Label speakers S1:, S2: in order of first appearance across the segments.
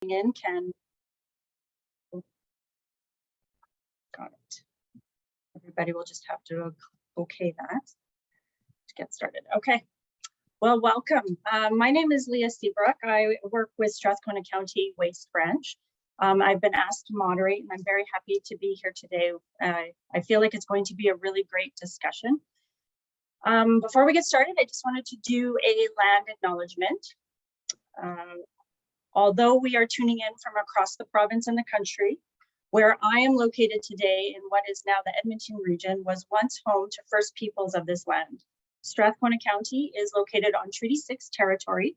S1: in can. Got it. Everybody will just have to okay that to get started. Okay. Well, welcome. My name is Leah Seabrook. I work with Strathcona County Waste Branch. I've been asked to moderate, and I'm very happy to be here today. I feel like it's going to be a really great discussion. Before we get started, I just wanted to do a land acknowledgement. Although we are tuning in from across the province and the country, where I am located today in what is now the Edmonton region was once home to First Peoples of this land. Strathcona County is located on Treaty 6 territory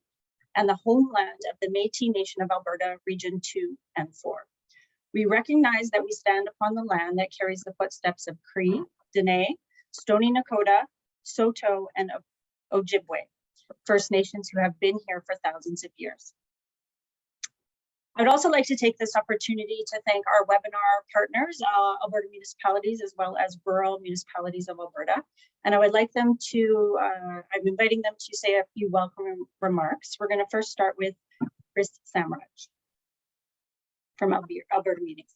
S1: and the homeland of the Métis Nation of Alberta, Region 2 and 4. We recognize that we stand upon the land that carries the footsteps of Cree, Dene, Stoney Nakoda, Saulteaux, and Ojibwe, First Nations who have been here for thousands of years. I would also like to take this opportunity to thank our webinar partners, Alberta Municipalities, as well as Rural Municipalities of Alberta. And I would like them to, I'm inviting them to say a few welcome remarks. We're going to first start with Chris Samraj from Alberta Meetings.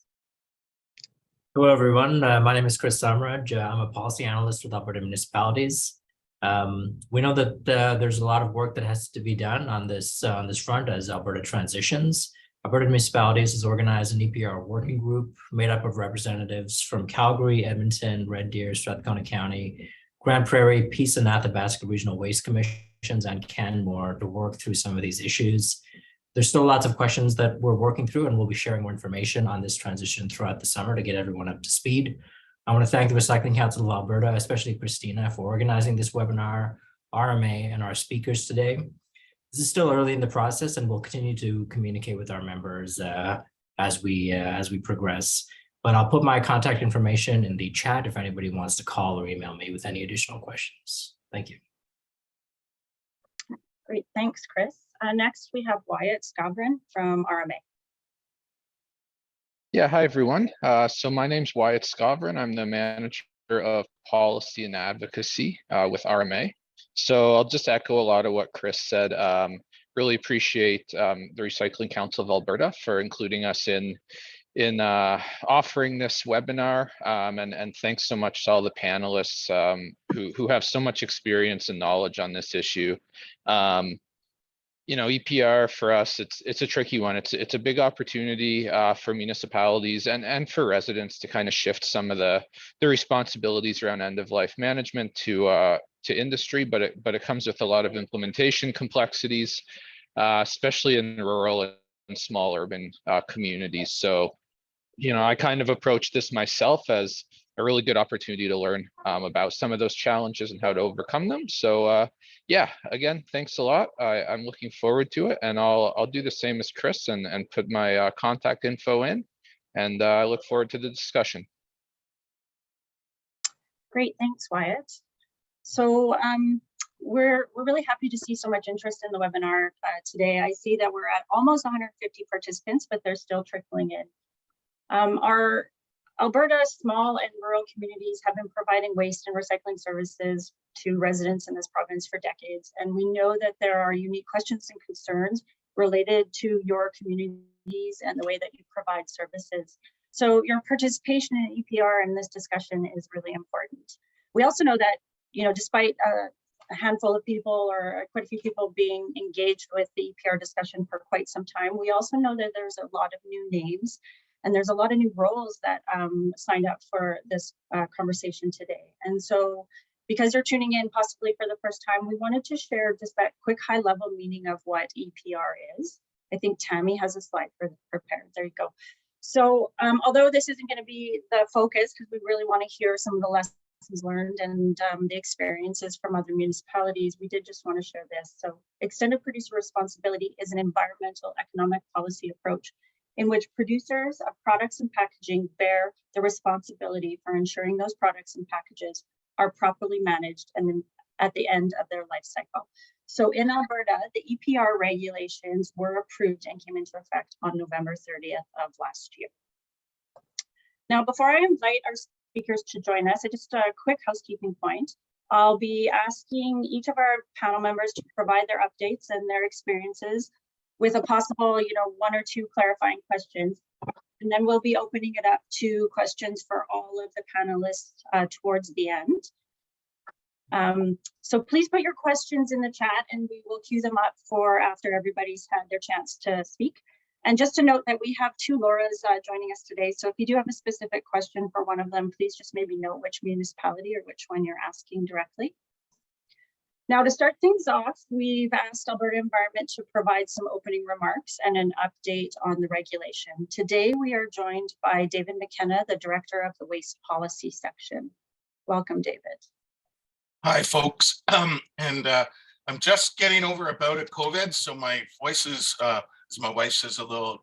S2: Hello, everyone. My name is Chris Samraj. I'm a policy analyst with Alberta Municipalities. We know that there's a lot of work that has to be done on this front as Alberta transitions. Alberta Municipalities has organized an EPR working group made up of representatives from Calgary, Edmonton, Red Deer, Strathcona County, Grand Prairie, Peace and Athabasca Regional Waste Commissions, and Canmore to work through some of these issues. There's still lots of questions that we're working through, and we'll be sharing more information on this transition throughout the summer to get everyone up to speed. I want to thank the Recycling Council of Alberta, especially Christina, for organizing this webinar, RMA, and our speakers today. This is still early in the process, and we'll continue to communicate with our members as we progress. But I'll put my contact information in the chat if anybody wants to call or email me with any additional questions. Thank you.
S1: Great, thanks, Chris. Next, we have Wyatt Scavran from RMA.
S3: Yeah, hi, everyone. So my name's Wyatt Scavran. I'm the manager of policy and advocacy with RMA. So I'll just echo a lot of what Chris said. Really appreciate the Recycling Council of Alberta for including us in offering this webinar, and thanks so much to all the panelists who have so much experience and knowledge on this issue. You know, EPR for us, it's a tricky one. It's a big opportunity for municipalities and for residents to kind of shift some of the responsibilities around end of life management to industry, but it comes with a lot of implementation complexities, especially in rural and small urban communities. So, you know, I kind of approach this myself as a really good opportunity to learn about some of those challenges and how to overcome them. So yeah, again, thanks a lot. I'm looking forward to it, and I'll do the same as Chris and put my contact info in, and I look forward to the discussion.
S1: Great, thanks, Wyatt. So we're really happy to see so much interest in the webinar today. I see that we're at almost 150 participants, but they're still trickling in. Our Alberta small and rural communities have been providing waste and recycling services to residents in this province for decades, and we know that there are unique questions and concerns related to your communities and the way that you provide services. So your participation in EPR in this discussion is really important. We also know that, you know, despite a handful of people or quite a few people being engaged with the EPR discussion for quite some time, we also know that there's a lot of new names and there's a lot of new roles that signed up for this conversation today. And so because you're tuning in possibly for the first time, we wanted to share just that quick high level meaning of what EPR is. I think Tammy has a slide prepared. There you go. So although this isn't going to be the focus, because we really want to hear some of the lessons learned and the experiences from other municipalities, we did just want to share this. So extended producer responsibility is an environmental economic policy approach in which producers of products and packaging bear the responsibility for ensuring those products and packages are properly managed and then at the end of their life cycle. So in Alberta, the EPR regulations were approved and came into effect on November 30th of last year. Now, before I invite our speakers to join us, just a quick housekeeping point. I'll be asking each of our panel members to provide their updates and their experiences with a possible, one or two clarifying questions. And then we'll be opening it up to questions for all of the panelists towards the end. So please put your questions in the chat and we will queue them up for after everybody's had their chance to speak. And just to note that we have two Lauras joining us today. So if you do have a specific question for one of them, please just maybe note which municipality or which one you're asking directly. Now, to start things off, we've asked Alberta Environment to provide some opening remarks and an update on the regulation. Today, we are joined by David McKenna, the Director of the Waste Policy Section. Welcome, David.
S4: Hi, folks. I'm just getting over a bout of COVID, so my voice is, as my wife says, a little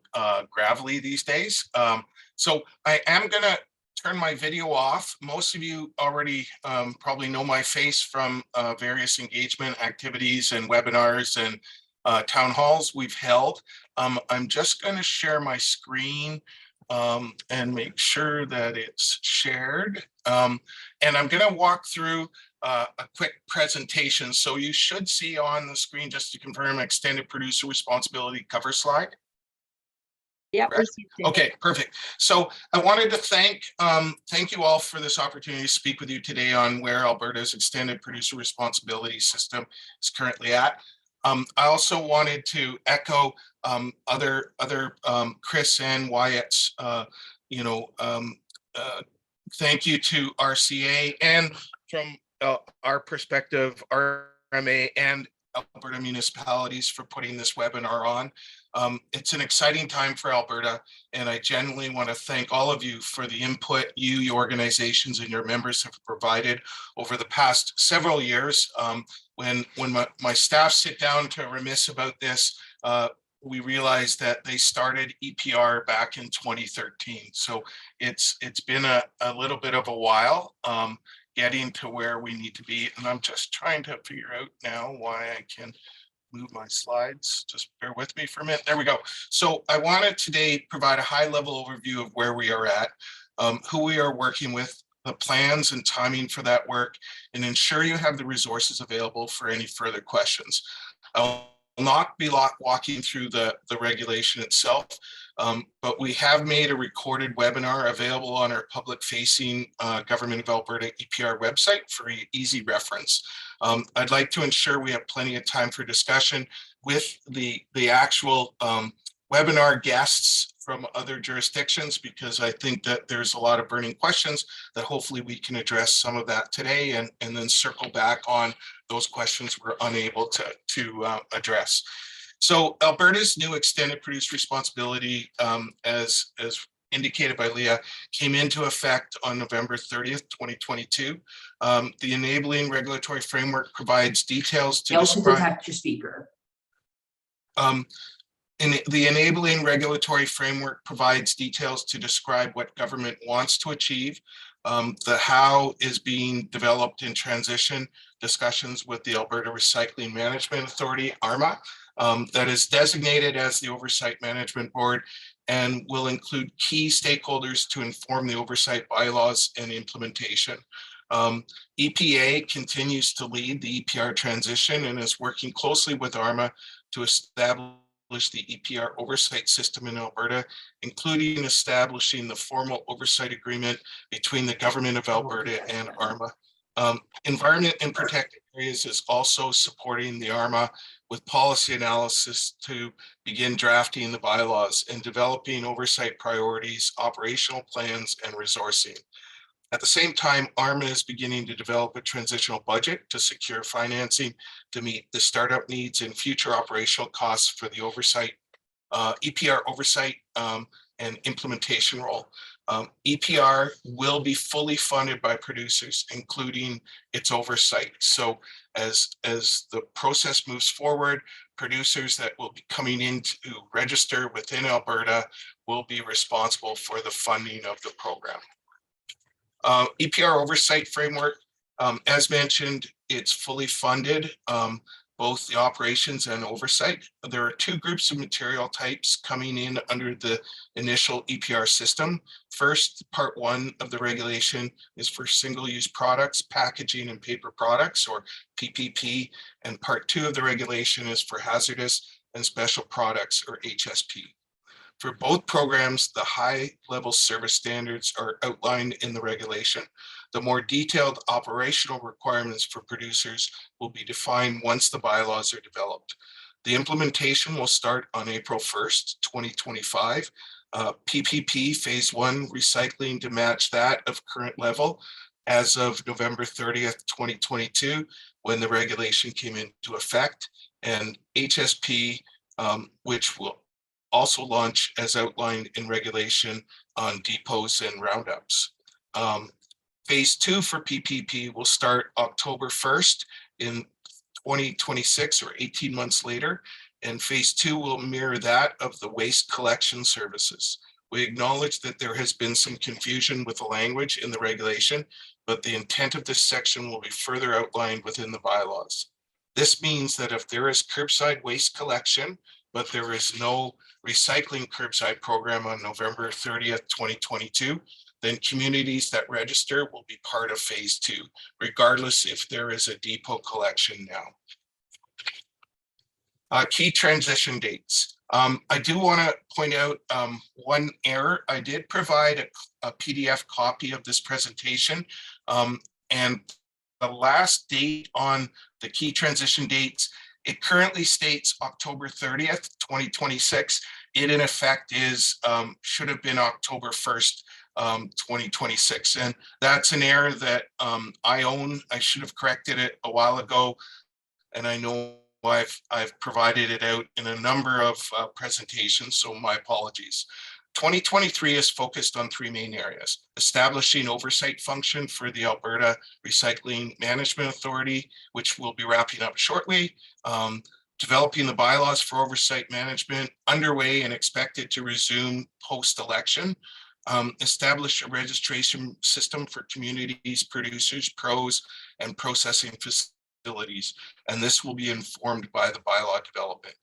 S4: gravelly these days. So I am going to turn my video off. Most of you already probably know my face from various engagement activities and webinars and town halls we've held. I'm just going to share my screen and make sure that it's shared. And I'm going to walk through a quick presentation. So you should see on the screen, just to confirm, extended producer responsibility cover slide.
S1: Yeah.
S4: Okay, perfect. So I wanted to thank you all for this opportunity to speak with you today on where Alberta's extended producer responsibility system is currently at. I also wanted to echo other Chris and Wyatt's, thank you to RCA, and from our perspective, RMA and Alberta Municipalities for putting this webinar on. It's an exciting time for Alberta, and I genuinely want to thank all of you for the input your organizations and your members have provided over the past several years. When my staff sit down to reminisce about this, we realized that they started EPR back in 2013. So it's been a little bit of a while getting to where we need to be. And I'm just trying to figure out now why I can move my slides. Just bear with me for a minute. There we go. So I wanted today provide a high level overview of where we are at, who we are working with, the plans and timing for that work, and ensure you have the resources available for any further questions. I'll not be walking through the regulation itself, but we have made a recorded webinar available on our public-facing Government of Alberta EPR website for easy reference. I'd like to ensure we have plenty of time for discussion with the actual webinar guests from other jurisdictions, because I think that there's a lot of burning questions that hopefully we can address some of that today and then circle back on those questions we're unable to address. So Alberta's new extended producer responsibility, as indicated by Leah, came into effect on November 30th, 2022. The enabling regulatory framework provides details to describe.
S5: Detect your speaker.
S4: The enabling regulatory framework provides details to describe what government wants to achieve. The how is being developed in transition discussions with the Alberta Recycling Management Authority, ARMA, that is designated as the Oversight Management Board and will include key stakeholders to inform the oversight bylaws and implementation. EPA continues to lead the EPR transition and is working closely with ARMA to establish the EPR oversight system in Alberta, including establishing the formal oversight agreement between the Government of Alberta and ARMA. Environment and Protected Areas is also supporting the ARMA with policy analysis to begin drafting the bylaws and developing oversight priorities, operational plans, and resourcing. At the same time, ARMA is beginning to develop a transitional budget to secure financing to meet the startup needs and future operational costs for the oversight, EPR oversight and implementation role. EPR will be fully funded by producers, including its oversight. So as the process moves forward, producers that will be coming in to register within Alberta will be responsible for the funding of the program. EPR oversight framework, as mentioned, it's fully funded, both the operations and oversight. There are two groups of material types coming in under the initial EPR system. First, part one of the regulation is for single-use products, packaging, and paper products, or PPP, and part two of the regulation is for hazardous and Special Products, or HSP. For both programs, the high-level service standards are outlined in the regulation. The more detailed operational requirements for producers will be defined once the bylaws are developed. The implementation will start on April 1st, 2025. PPP Phase 1 recycling to match that of current level as of November 30th, 2022, when the regulation came into effect, and HSP, which will also launch as outlined in regulation on depots and roundups. Phase 2 for PPP will start October 1st in 2026, or 18 months later, and Phase 2 will mirror that of the waste collection services. We acknowledge that there has been some confusion with the language in the regulation, but the intent of this section will be further outlined within the bylaws. This means that if there is curbside waste collection, but there is no recycling curbside program on November 30th, 2022, then communities that register will be part of Phase 2, regardless if there is a depot collection now. Key transition dates. I do want to point out one error. I did provide a PDF copy of this presentation, and the last date on the key transition dates, it currently states October 30th, 2026. It in effect is, should have been October 1st, 2026. And that's an error that I own. I should have corrected it a while ago. And I know I've provided it out in a number of presentations, so my apologies. 2023 is focused on three main areas: establishing oversight function for the Alberta Recycling Management Authority, which we'll be wrapping up shortly, developing the bylaws for oversight management, underway and expected to resume post-election, establish a registration system for communities, producers, pros, and processing facilities, and this will be informed by the bylaw development.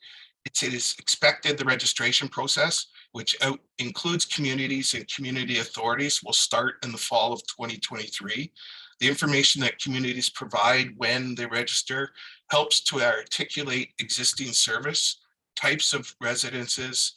S4: It is expected the registration process, which includes communities and community authorities, will start in the fall of 2023. The information that communities provide when they register helps to articulate existing service, types of residences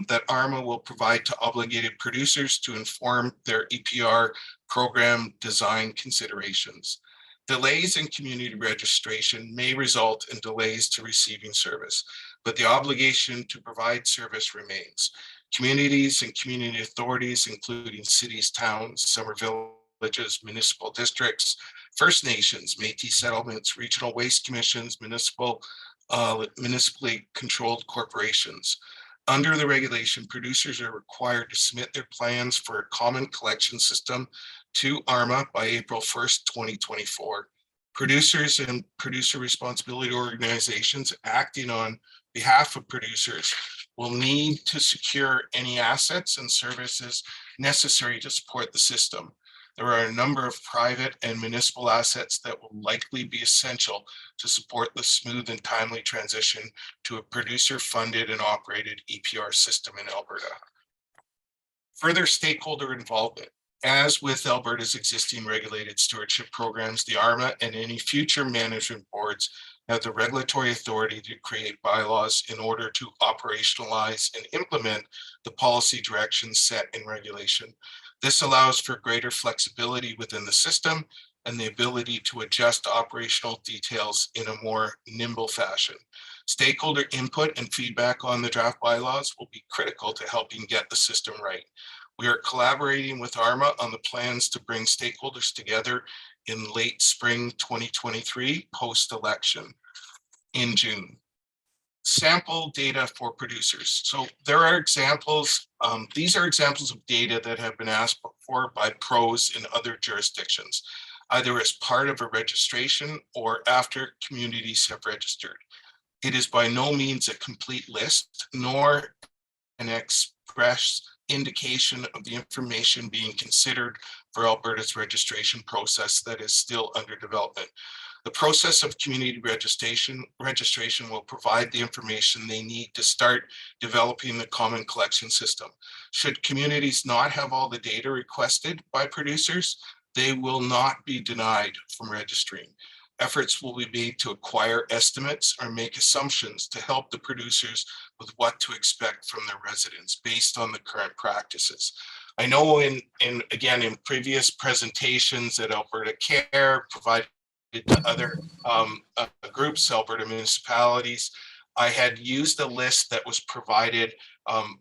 S4: that ARMA will provide to obligated producers to inform their EPR program design considerations. Delays in community registration may result in delays to receiving service, but the obligation to provide service remains. Communities and community authorities, including cities, towns, summer villages, municipal districts, First Nations, Métis settlements, regional waste commissions, municipally controlled corporations. Under the regulation, producers are required to submit their plans for a common collection system to ARMA by April 1st, 2024. Producers and producer responsibility organizations acting on behalf of producers will need to secure any assets and services necessary to support the system. There are a number of private and municipal assets that will likely be essential to support the smooth and timely transition to a producer-funded and operated EPR system in Alberta. Further stakeholder involvement. As with Alberta's existing regulated stewardship programs, the ARMA and any future management boards have the regulatory authority to create bylaws in order to operationalize and implement the policy directions set in regulation. This allows for greater flexibility within the system and the ability to adjust operational details in a more nimble fashion. Stakeholder input and feedback on the draft bylaws will be critical to helping get the system right. We are collaborating with ARMA on the plans to bring stakeholders together in late spring 2023, post-election in June. Sample data for producers. So there are examples, these are examples of data that have been asked for by pros in other jurisdictions, either as part of a registration or after communities have registered. It is by no means a complete list, nor an express indication of the information being considered for Alberta's registration process that is still under development. The process of community registration will provide the information they need to start developing the common collection system. Should communities not have all the data requested by producers, they will not be denied from registering. Efforts will be made to acquire estimates or make assumptions to help the producers with what to expect from their residents based on the current practices. I know again, in previous presentations that Alberta Care provided to other groups, Alberta municipalities, I had used a list that was provided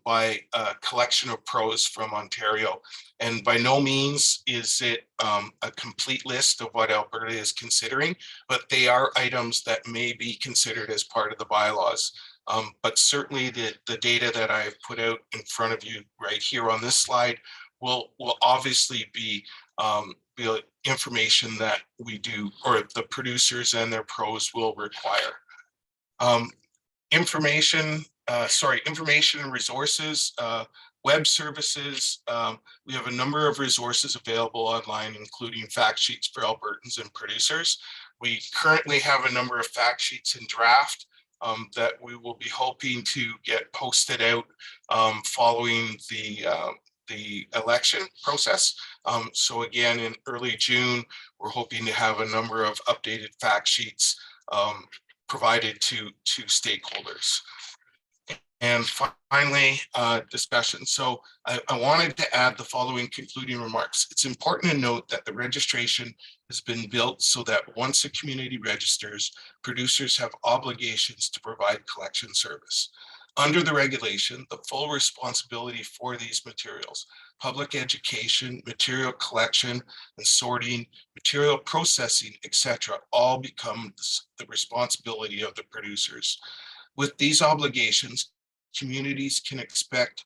S4: by a collection of pros from Ontario. And by no means is it a complete list of what Alberta is considering, but they are items that may be considered as part of the bylaws. But certainly the data that I've put out in front of you right here on this slide will obviously be information that we do, or the producers and their pros will require. Information and resources, web services. We have a number of resources available online, including fact sheets for Albertans and producers. We currently have a number of fact sheets in draft that we will be hoping to get posted out following the election process. So again, in early June, we're hoping to have a number of updated fact sheets provided to stakeholders. And finally, discussion. So I wanted to add the following concluding remarks. It's important to note that the registration has been built so that once a community registers, producers have obligations to provide collection service. Under the regulation, the full responsibility for these materials, public education, material collection and sorting, material processing, etc., all become the responsibility of the producers. With these obligations, communities can expect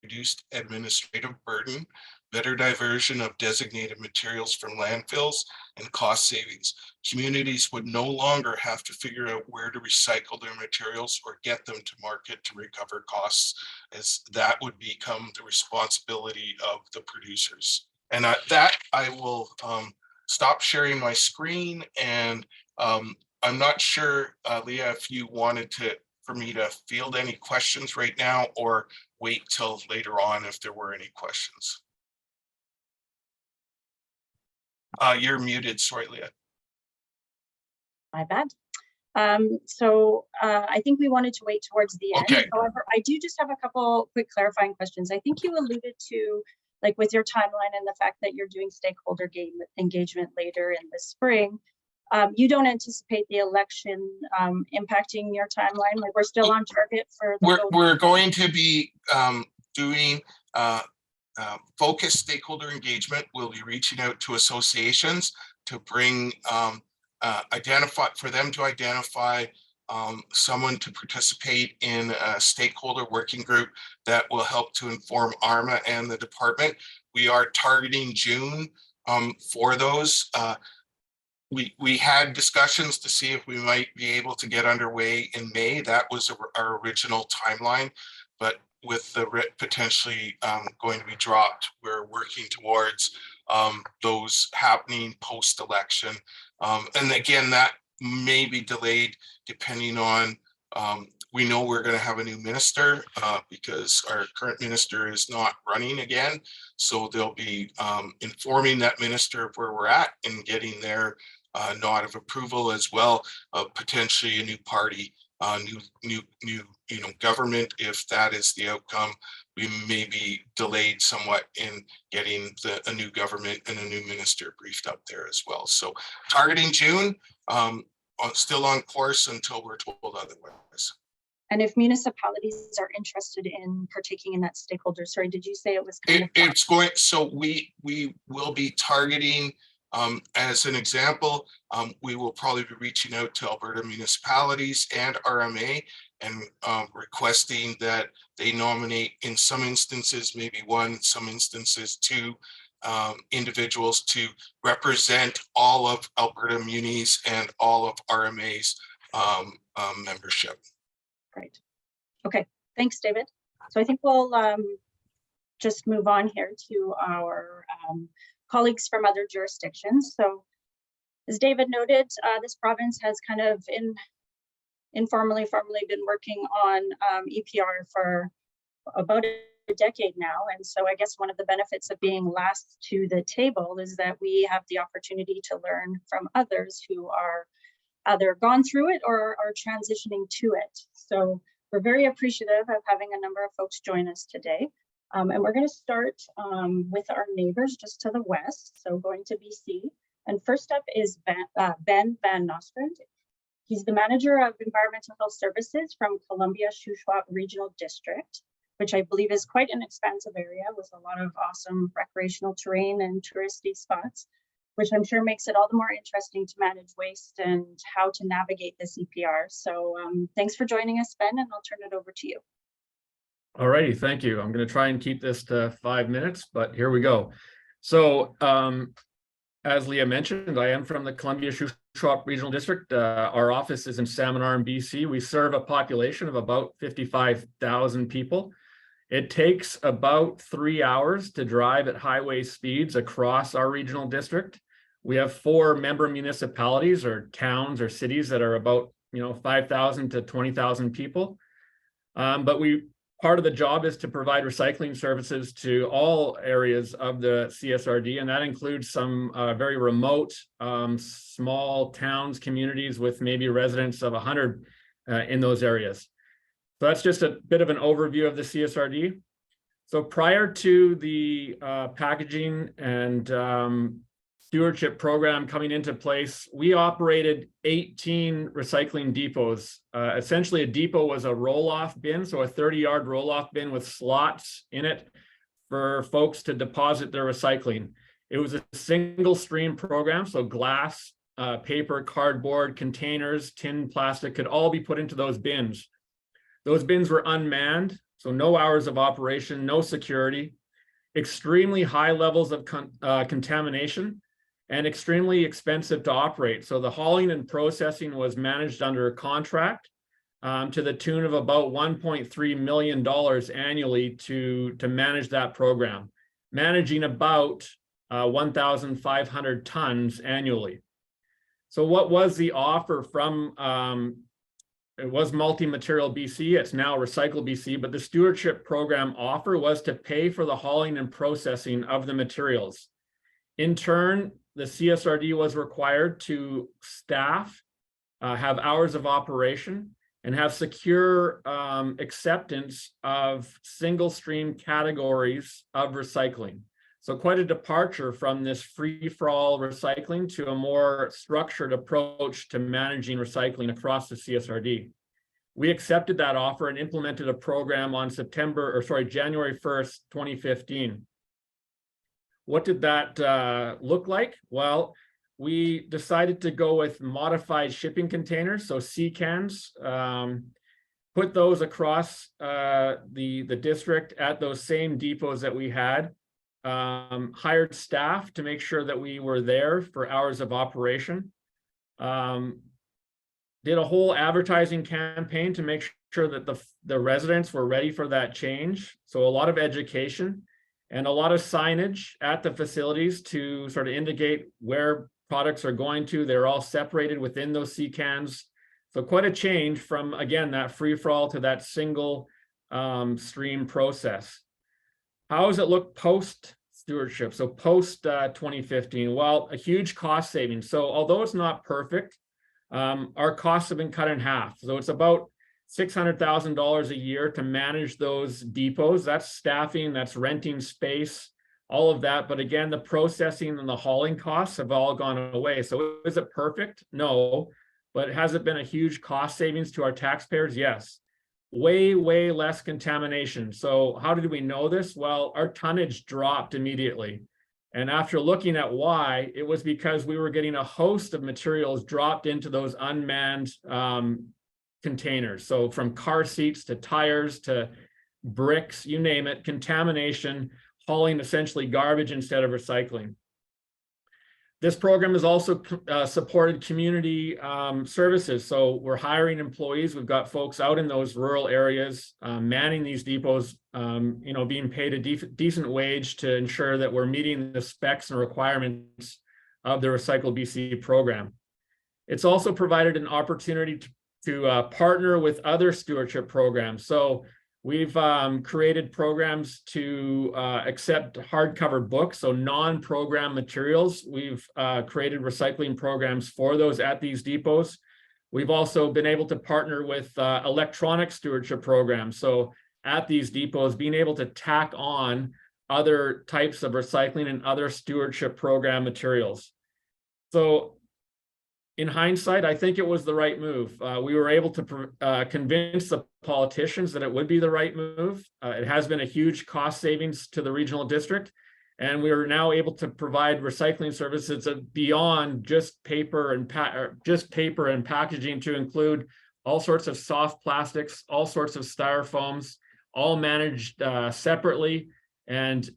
S4: reduced administrative burden, better diversion of designated materials from landfills, and cost savings. Communities would no longer have to figure out where to recycle their materials or get them to market to recover costs, as that would become the responsibility of the producers. And that I will stop sharing my screen, and I'm not sure, Leah, if you wanted for me to field any questions right now or wait till later on if there were any questions. You're muted, sorry, Leah.
S1: My bad. I think we wanted to wait towards the end.
S4: Okay.
S1: However, I do just have a couple quick clarifying questions. I think you alluded to, like with your timeline and the fact that you're doing stakeholder engagement later in the spring. You don't anticipate the election impacting your timeline? Like we're still on target for the
S4: We're going to be doing focused stakeholder engagement. We'll be reaching out to associations to bring for them to identify someone to participate in a stakeholder working group that will help to inform ARMA and the department. We are targeting June for those. We had discussions to see if we might be able to get underway in May. That was our original timeline, but with the writ potentially going to be dropped, we're working towards those happening post-election. And again, that may be delayed depending on, we know we're going to have a new minister because our current minister is not running again. So they'll be informing that minister of where we're at and getting their nod of approval, as well potentially a new party, new government. If that is the outcome, we may be delayed somewhat in getting a new government and a new minister briefed up there as well. So targeting June, still on course until we're told otherwise.
S1: And if municipalities are interested in partaking in that stakeholder, sorry, did you say it was kind of
S4: it's going, so we will be targeting, as an example, we will probably be reaching out to Alberta municipalities and RMA and requesting that they nominate, in some instances, maybe one, some instances two individuals to represent all of Alberta munis and all of RMA's membership.
S1: Great. Okay, thanks, David. So I think we'll just move on here to our colleagues from other jurisdictions. So as David noted, this province has kind of formally been working on EPR for about a decade now. And so I guess one of the benefits of being last to the table is that we have the opportunity to learn from others who are either gone through it or are transitioning to it. So we're very appreciative of having a number of folks join us today. And we're going to start with our neighbors just to the west, so going to BC. And first up is Ben Van Nostrand. He's the manager of environmental health services from Columbia Shuswap Regional District, which I believe is quite an expansive area with a lot of awesome recreational terrain and touristy spots, which I'm sure makes it all the more interesting to manage waste and how to navigate this EPR. So thanks for joining us, Ben, and I'll turn it over to you.
S5: All righty, thank you. I'm going to try and keep this to 5 minutes, but here we go. So as Leah mentioned, I am from the Columbia Shuswap Regional District. Our office is in Salmon Arm, BC. We serve a population of about 55,000 people. It takes about 3 hours to drive at highway speeds across our regional district. We have 4 member municipalities or towns or cities that are about 5,000 to 20,000 people. But part of the job is to provide recycling services to all areas of the CSRD, and that includes some very remote, small towns, communities with maybe residents of 100 in those areas. So that's just a bit of an overview of the CSRD. So prior to the packaging and stewardship program coming into place, we operated 18 recycling depots. Essentially, a depot was a roll-off bin, so a 30-yard roll-off bin with slots in it for folks to deposit their recycling. It was a single stream program, so glass, paper, cardboard, containers, tin, plastic could all be put into those bins. Those bins were unmanned, so no hours of operation, no security, extremely high levels of contamination, and extremely expensive to operate. So the hauling and processing was managed under a contract to the tune of about $1.3 million annually to manage that program, managing about 1,500 tons annually. So what was the offer from, it was Multi-Material BC, it's now Recycle BC, but the stewardship program offer was to pay for the hauling and processing of the materials. In turn, the CSRD was required to staff, have hours of operation, and have secure acceptance of single stream categories of recycling. So quite a departure from this free-for-all recycling to a more structured approach to managing recycling across the CSRD. We accepted that offer and implemented a program on January 1st, 2015. What did that look like? Well, we decided to go with modified shipping containers, so C-cans, put those across the district at those same depots that we had, hired staff to make sure that we were there for hours of operation, did a whole advertising campaign to make sure that the residents were ready for that change. So a lot of education and a lot of signage at the facilities to sort of indicate where products are going to. They're all separated within those C-cans. So quite a change from, again, that free-for-all to that single stream process. How does it look post-stewardship? So post-2015, well, a huge cost savings. So although it's not perfect, our costs have been cut in half. So it's about $600,000 a year to manage those depots. That's staffing, that's renting space, all of that. But again, the processing and the hauling costs have all gone away. So is it perfect? No. But has it been a huge cost savings to our taxpayers? Yes. Way, way less contamination. So how did we know this? Well, our tonnage dropped immediately. And after looking at why, it was because we were getting a host of materials dropped into those unmanned containers. So from car seats to tires to bricks, you name it, contamination, hauling essentially garbage instead of recycling. This program has also supported community services. So we're hiring employees. We've got folks out in those rural areas, manning these depots, being paid a decent wage to ensure that we're meeting the specs and requirements of the Recycle BC program. It's also provided an opportunity to partner with other stewardship programs. So We've created programs to accept hardcover books, so non-program materials. We've created recycling programs for those at these depots. We've also been able to partner with electronic stewardship programs. So at these depots, being able to tack on other types of recycling and other stewardship program materials. So in hindsight, I think it was the right move. We were able to convince the politicians that it would be the right move. It has been a huge cost savings to the regional district, and we are now able to provide recycling services beyond just paper and packaging, to include all sorts of soft plastics, all sorts of styrofoams, all managed separately, and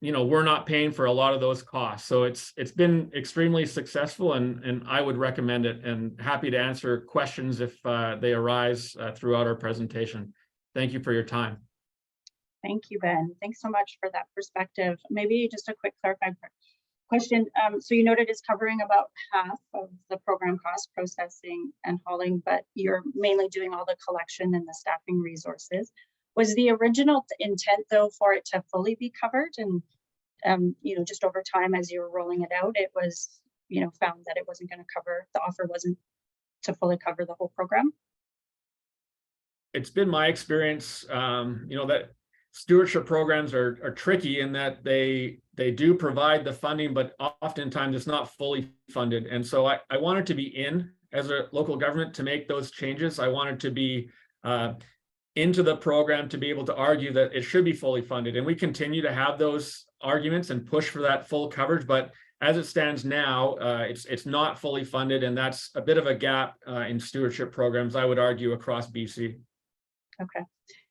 S5: we're not paying for a lot of those costs. So it's been extremely successful, and I would recommend it, and happy to answer questions if they arise throughout our presentation. Thank you for your time.
S1: Thank you, Ben. Thanks so much for that perspective. Maybe just a quick clarifying question. So you noted it's covering about half of the program cost, processing and hauling, but you're mainly doing all the collection and the staffing resources. Was the original intent, though, for it to fully be covered? And just over time, as you were rolling it out, it was found that it wasn't going to cover, the offer wasn't to fully cover the whole program?
S5: It's been my experience, that stewardship programs are tricky in that they do provide the funding, but oftentimes it's not fully funded. And so I wanted to be in as a local government to make those changes. I wanted to be into the program to be able to argue that it should be fully funded. And we continue to have those arguments and push for that full coverage. But as it stands now, it's not fully funded. And that's a bit of a gap in stewardship programs, I would argue, across BC.
S1: Okay.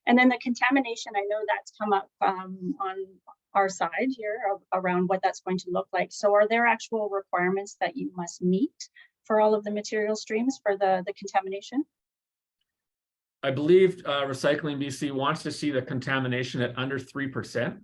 S1: And then the contamination, I know that's come up on our side here around what that's going to look like. So are there actual requirements that you must meet for all of the material streams for the contamination?
S5: I believe Recycling BC wants to see the contamination at under 3%.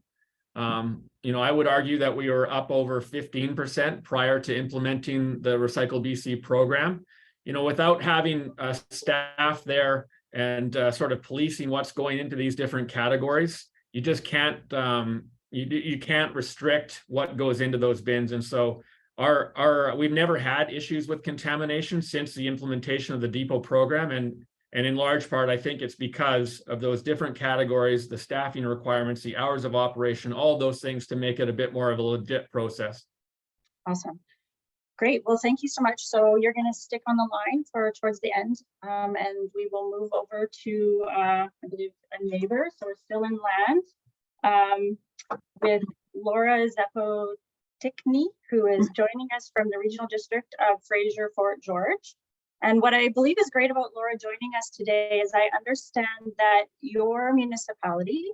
S5: I would argue that we were up over 15% prior to implementing the Recycle BC program. Without having staff there and sort of policing what's going into these different categories, you just can't you can't restrict what goes into those bins. And so we've never had issues with contamination since the implementation of the depot program, and in large part, I think it's because of those different categories, the staffing requirements, the hours of operation, all those things to make it a bit more of a legit process.
S1: Awesome. Great. Well, thank you so much. So you're going to stick on the line towards the end, and we will move over to, I believe, a neighbor. So we're still in land with Laura Zapotnikny, who is joining us from the Regional District of Fraser Fort George. And what I believe is great about Laura joining us today is I understand that your municipality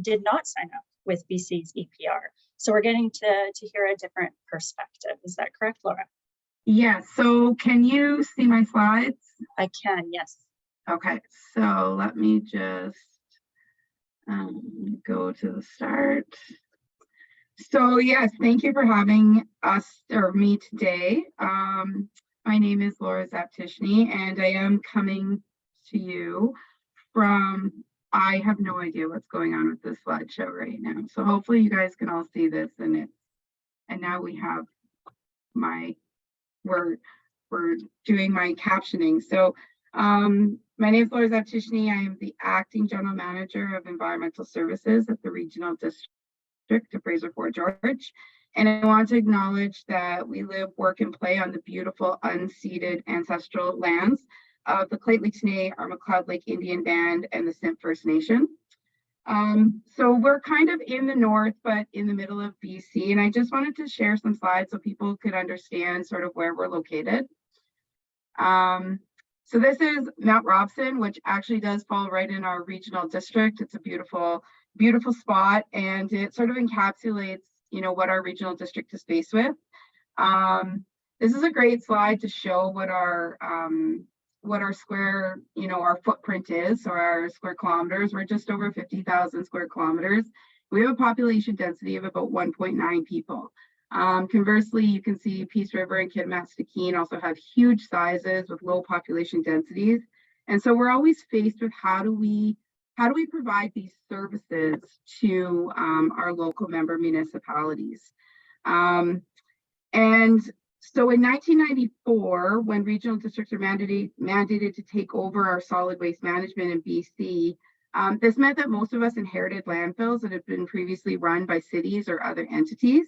S1: did not sign up with BC's EPR. So we're getting to hear a different perspective. Is that correct, Laura?
S6: Yeah, so can you see my slides?
S1: I can, yes.
S6: Okay, so let me just go to the start. So yes, thank you for having us or me today. My name is Laura Zapotnikny, and I am coming to you from, I have no idea what's going on with this slideshow right now. So hopefully you guys can all see this, and now we have we're doing my captioning. So my name is Laura Zapotnikny. I am the acting general manager of environmental services at the Regional District of Fraser Fort George. And I want to acknowledge that we live, work, and play on the beautiful unceded ancestral lands of the Lheidli T'enneh, Lake Indian Band, and the Simpcw First Nation. So we're kind of in the north, but in the middle of BC. And I just wanted to share some slides so people could understand sort of where we're located. So this is Mount Robson, which actually does fall right in our regional district. It's a beautiful, beautiful spot, and it sort of encapsulates what our regional district is faced with. This is a great slide to show what our square, our footprint is, or our square kilometers. We're just over 50,000 square kilometers. We have a population density of about 1.9 people. Conversely, you can see Peace River and Kitimat-Stikine also have huge sizes with low population densities. And so we're always faced with how do we how do we provide these services to our local member municipalities? And so in 1994, when regional districts are mandated to take over our solid waste management in BC, this meant that most of us inherited landfills that had been previously run by cities or other entities.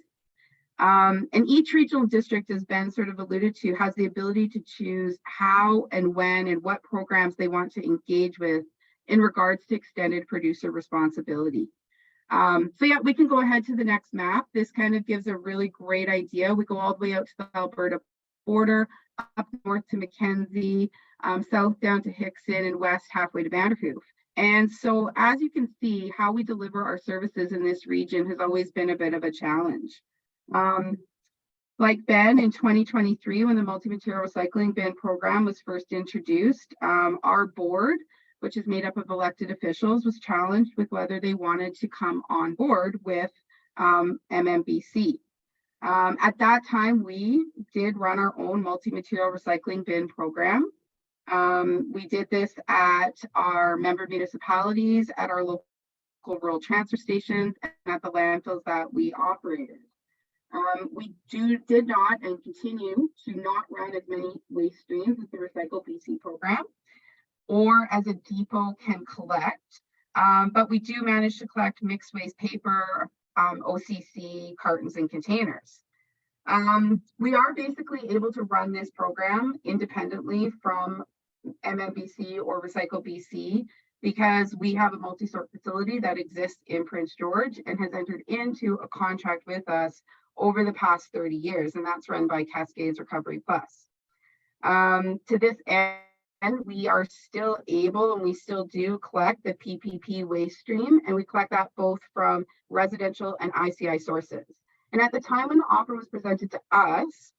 S6: And each regional district, as Ben sort of alluded to, has the ability to choose how and when and what programs they want to engage with in regards to extended producer responsibility. So yeah, we can go ahead to the next map. This kind of gives a really great idea. We go all the way out to the Alberta border, up north to Mackenzie, south down to Hickson, and west halfway to Vanderhoof. And so as you can see, how we deliver our services in this region has always been a bit of a challenge. Like Ben, in 2023, when the multi-material recycling bin program was first introduced, our board, which is made up of elected officials, was challenged with whether they wanted to come on board with MMBC. At that time, we did run our own multi-material recycling bin program. We did this at our member municipalities, at our local rural transfer stations, and at the landfills that we operated. We did not and continue to not run as many waste streams as the Recycle BC program or as a depot can collect, but we do manage to collect mixed waste paper, OCC, cartons, and containers. We are basically able to run this program independently from MMBC or Recycle BC because we have a multi-sort facility that exists in Prince George and has entered into a contract with us over the past 30 years, and that's run by Cascades Recovery Plus. To this end, we are still able and we still do collect the PPP waste stream, and we collect that both from residential and ICI sources. And at the time when the offer was presented to us,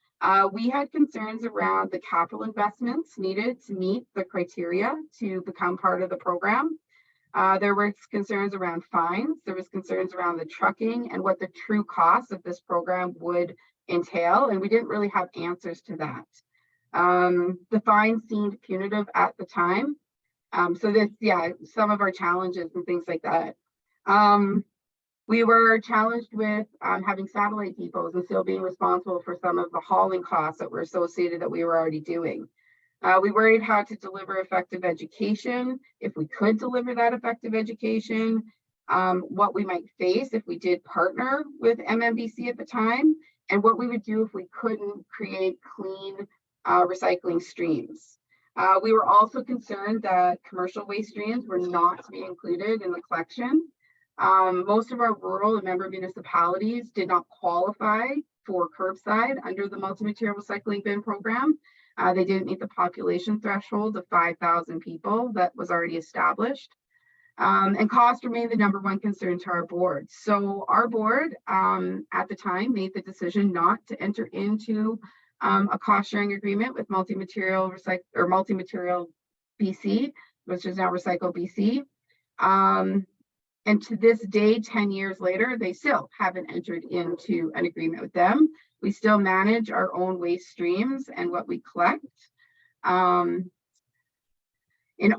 S6: we had concerns around the capital investments needed to meet the criteria to become part of the program. There were concerns around fines. There was concerns around the trucking and what the true cost of this program would entail. And we didn't really have answers to that. The fines seemed punitive at the time. So this, yeah, some of our challenges and things like that. We were challenged with having satellite depots and still being responsible for some of the hauling costs that were associated that we were already doing. We worried how to deliver effective education, if we could deliver that effective education, what we might face if we did partner with MMBC at the time, and what we would do if we couldn't create clean recycling streams. We were also concerned that commercial waste streams were not to be included in the collection. Most of our rural and member municipalities did not qualify for curbside under the multi-material recycling bin program. They didn't meet the population threshold of 5,000 people that was already established. And cost remained the #1 concern to our board. So our board at the time made the decision not to enter into a cost sharing agreement with multi-material BC, which is now Recycle BC. And to this day, 10 years later, they still haven't entered into an agreement with them. We still manage our own waste streams and what we collect. In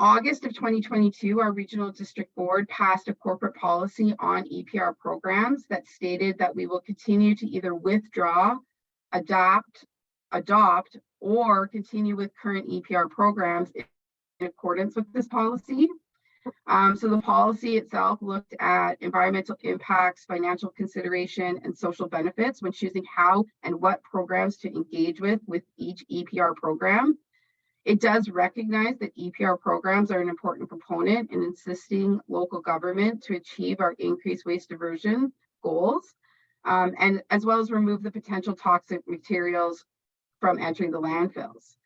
S6: August of 2022, our regional district board passed a corporate policy on EPR programs that stated that we will continue to either withdraw, adopt, or continue with current EPR programs in accordance with this policy. So the policy itself looked at environmental impacts, financial consideration, and social benefits when choosing how and what programs to engage with each EPR program. It does recognize that EPR programs are an important component in assisting local government to achieve our increased waste diversion goals, and as well as remove the potential toxic materials from entering the landfills.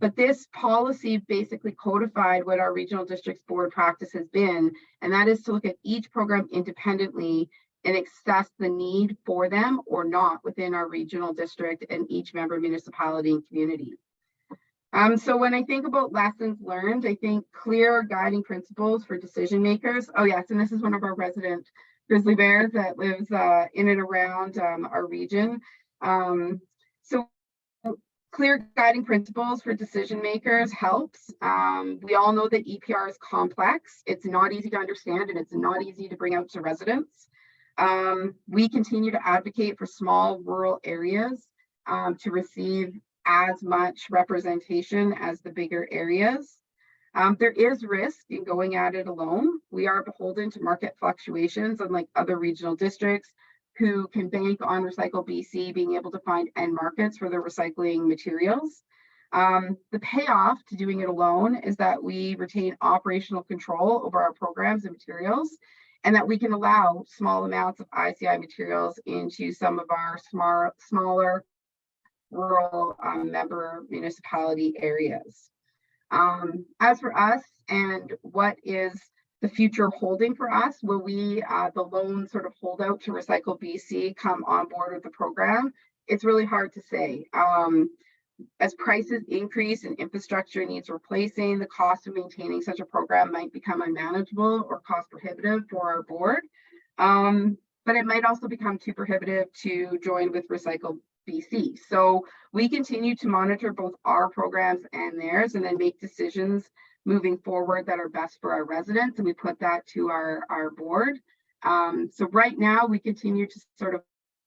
S6: But this policy basically codified what our regional districts board practice has been, and that is to look at each program independently and assess the need for them or not within our regional district and each member municipality and community. So when I think about lessons learned, I think clear guiding principles for decision makers. Oh yes, and this is one of our resident grizzly bears that lives in and around our region. So Clear guiding principles for decision makers helps. We all know that EPR is complex. It's not easy to understand and it's not easy to bring out to residents. We continue to advocate for small rural areas to receive as much representation as the bigger areas. There is risk in going at it alone. We are beholden to market fluctuations, unlike other regional districts who can bank on Recycle BC being able to find end markets for their recycling materials. The payoff to doing it alone is that we retain operational control over our programs and materials, and that we can allow small amounts of ICI materials into some of our smaller rural member municipality areas. As for us and what is the future holding for us, will we, the lone sort of holdout to Recycle BC, come on board with the program? It's really hard to say. As prices increase and infrastructure needs replacing, the cost of maintaining such a program might become unmanageable or cost prohibitive for our board. But it might also become too prohibitive to join with Recycle BC. So we continue to monitor both our programs and theirs and then make decisions moving forward that are best for our residents, and we put that to our board. So right now we continue to sort of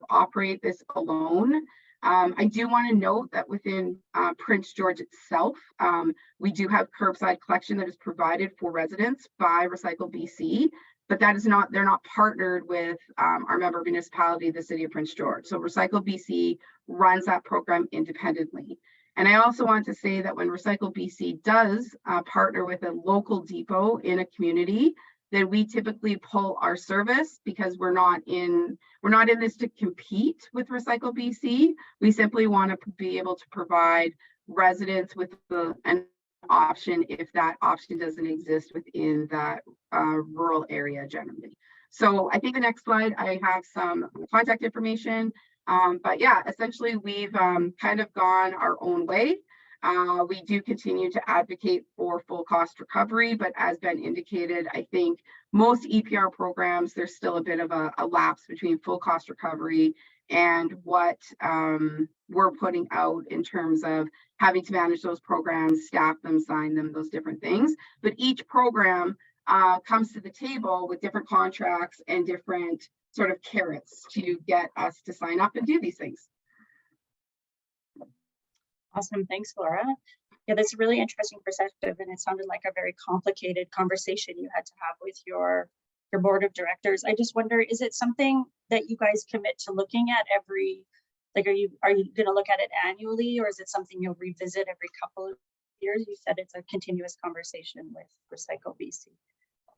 S6: operate this alone. I do want to note that within Prince George itself, we do have curbside collection that is provided for residents by Recycle BC, but that is not, they're not partnered with our member municipality, the City of Prince George. So Recycle BC runs that program independently. And I also want to say that when Recycle BC does partner with a local depot in a community, then we typically pull our service because we're not in this to compete with Recycle BC. We simply want to be able to provide residents with an option if that option doesn't exist within that rural area generally. So I think the next slide, I have some contact information. But yeah, essentially we've kind of gone our own way. We do continue to advocate for full cost recovery, but as Ben indicated, I think most EPR programs, there's still a bit of a lapse between full cost recovery and what we're putting out in terms of having to manage those programs, staff them, sign them, those different things. But each program comes to the table with different contracts and different sort of carrots to get us to sign up and do these things.
S1: Awesome, thanks, Laura. Yeah, that's a really interesting perspective, and it sounded like a very complicated conversation you had to have with your board of directors. I just wonder, is it something that you guys commit to looking at every, like, are you going to look at it annually, or is it something you'll revisit every couple of years? You said it's a continuous conversation with Recycle BC.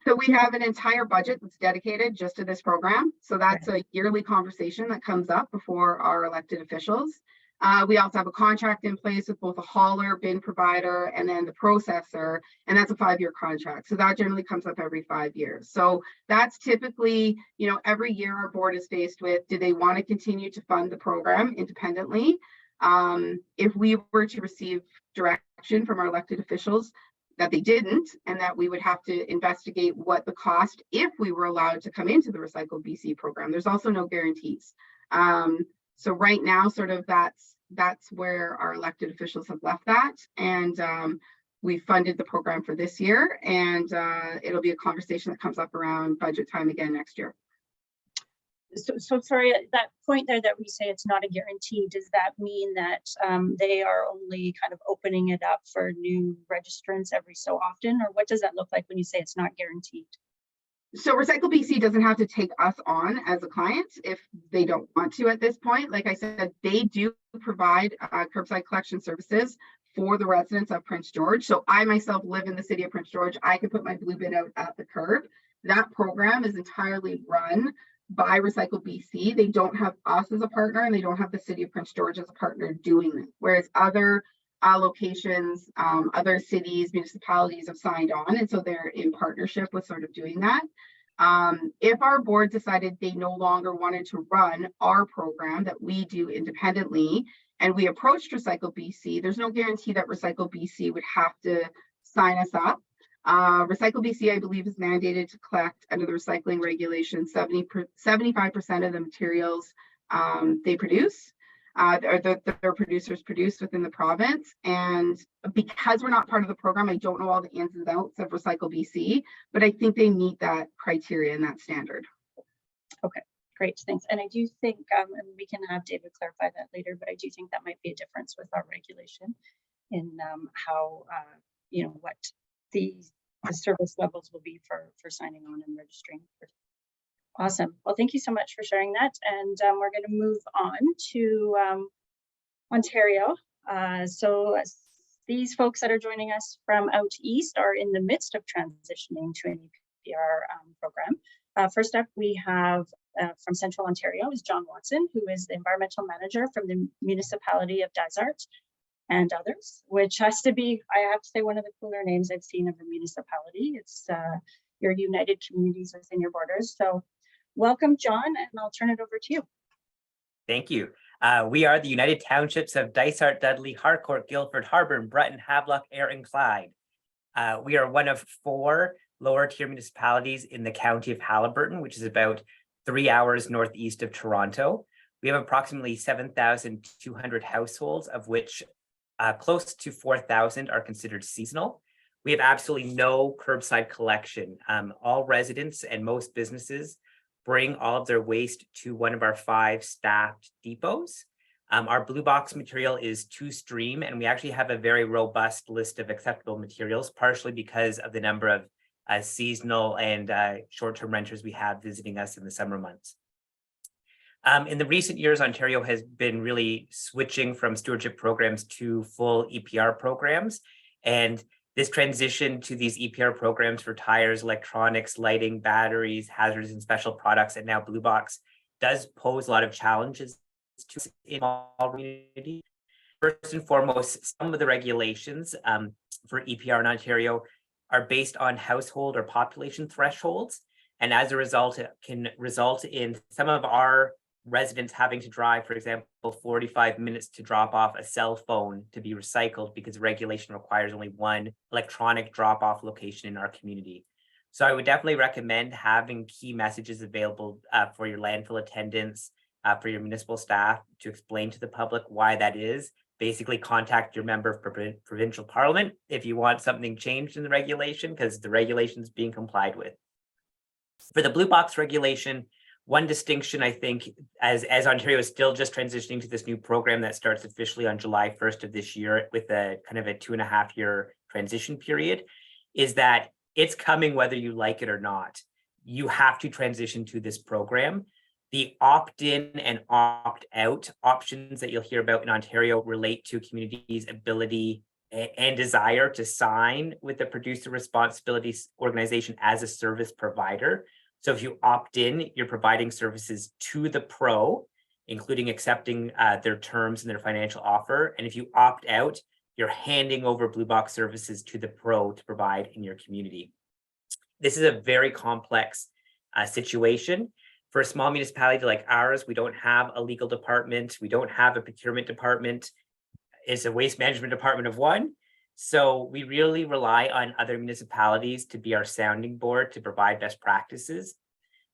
S6: So we have an entire budget that's dedicated just to this program. So that's a yearly conversation that comes up before our elected officials. We also have a contract in place with both a hauler, bin provider, and then the processor, and that's a 5-year contract. So that generally comes up every 5 years. So that's typically, you know, every year our board is faced with, do they want to continue to fund the program independently? If we were to receive direction from our elected officials that they didn't, and that we would have to investigate what the cost, if we were allowed to come into the Recycle BC program. There's also no guarantees. So right now, sort of that's where our elected officials have left that. And we funded the program for this year, and it'll be a conversation that comes up around budget time again next year.
S1: So sorry, that point there that we say it's not a guarantee, does that mean that they are only kind of opening it up for new registrants every so often, or what does that look like when you say it's not guaranteed?
S6: So Recycle BC doesn't have to take us on as a client if they don't want to at this point. Like I said, they do provide curbside collection services for the residents of Prince George. So I myself live in the city of Prince George. I can put my blue bin out at the curb. That program is entirely run by Recycle BC. They don't have us as a partner, and they don't have the city of Prince George as a partner doing it. Whereas other locations, other cities, municipalities have signed on, and so they're in partnership with sort of doing that. If our board decided they no longer wanted to run our program that we do independently, and we approached Recycle BC, there's no guarantee that Recycle BC would have to sign us up. Recycle BC, I believe, is mandated to collect under the recycling regulation 75% of the materials they produce. or that their producers produce within the province. And because we're not part of the program, I don't know all the ins and outs of Recycle BC, but I think they meet that criteria and that standard.
S1: Okay, great, thanks. And I do think, and we can have David clarify that later, but I do think that might be a difference with our regulation in how, you know, what the service levels will be for signing on and registering. Awesome. Well, thank you so much for sharing that. And we're going to move on to Ontario. So these folks that are joining us from out east are in the midst of transitioning to an EPR program. First up, we have from Central Ontario is John Watson, who is the environmental manager from the Municipality of Dysart and others, which has to be, I have to say, one of the cooler names I've seen of a municipality. It's your united communities within your borders. So welcome, John, and I'll turn it over to you.
S7: Thank you. We are the United Townships of Dysart, Dudley, Harcourt, Guildford, Harbour, Breton, Havelock, Ayr, and Clyde. We are one of 4 lower tier municipalities in the county of Haliburton, which is about 3 hours northeast of Toronto. We have approximately 7,200 households, of which close to 4,000 are considered seasonal. We have absolutely no curbside collection. All residents and most businesses bring all of their waste to one of our 5 staffed depots. Our blue box material is 2-stream, and we actually have a very robust list of acceptable materials, partially because of the number of seasonal and short-term renters we have visiting us in the summer months. In the recent years, Ontario has been really switching from stewardship programs to full EPR programs. And this transition to these EPR programs for tires, electronics, lighting, batteries, hazardous and special products, and now blue box does pose a lot of challenges to in all communities. First and foremost, some of the regulations for EPR in Ontario are based on household or population thresholds. And as a result, it can result in some of our residents having to drive, for example, 45 minutes to drop off a cell phone to be recycled because regulation requires only 1 electronic drop-off location in our community. So I would definitely recommend having key messages available for your landfill attendants, for your municipal staff to explain to the public why that is. Basically contact your member of provincial parliament if you want something changed in the regulation, because the regulation is being complied with. For the blue box regulation, one distinction, I think, as Ontario is still just transitioning to this new program that starts officially on July 1st of this year with a kind of a 2.5-year transition period, is that it's coming whether you like it or not. You have to transition to this program. The opt-in and opt-out options that you'll hear about in Ontario relate to communities' ability and desire to sign with the producer responsibilities organization as a service provider. So if you opt in, you're providing services to the pro, including accepting their terms and their financial offer. And if you opt out, you're handing over blue box services to the pro to provide in your community. This is a very complex situation. For a small municipality like ours, we don't have a legal department. We don't have a procurement department. It's a waste management department of 1. So we really rely on other municipalities to be our sounding board to provide best practices.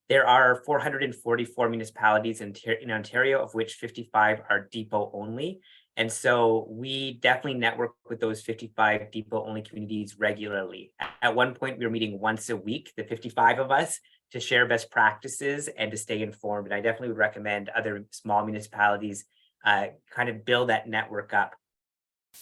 S7: There are 444 municipalities in Ontario, of which 55 are depot only. And so we definitely network with those 55 depot only communities regularly. At one point, we were meeting once a week, the 55 of us, to share best practices and to stay informed. And I definitely would recommend other small municipalities kind of build that network up.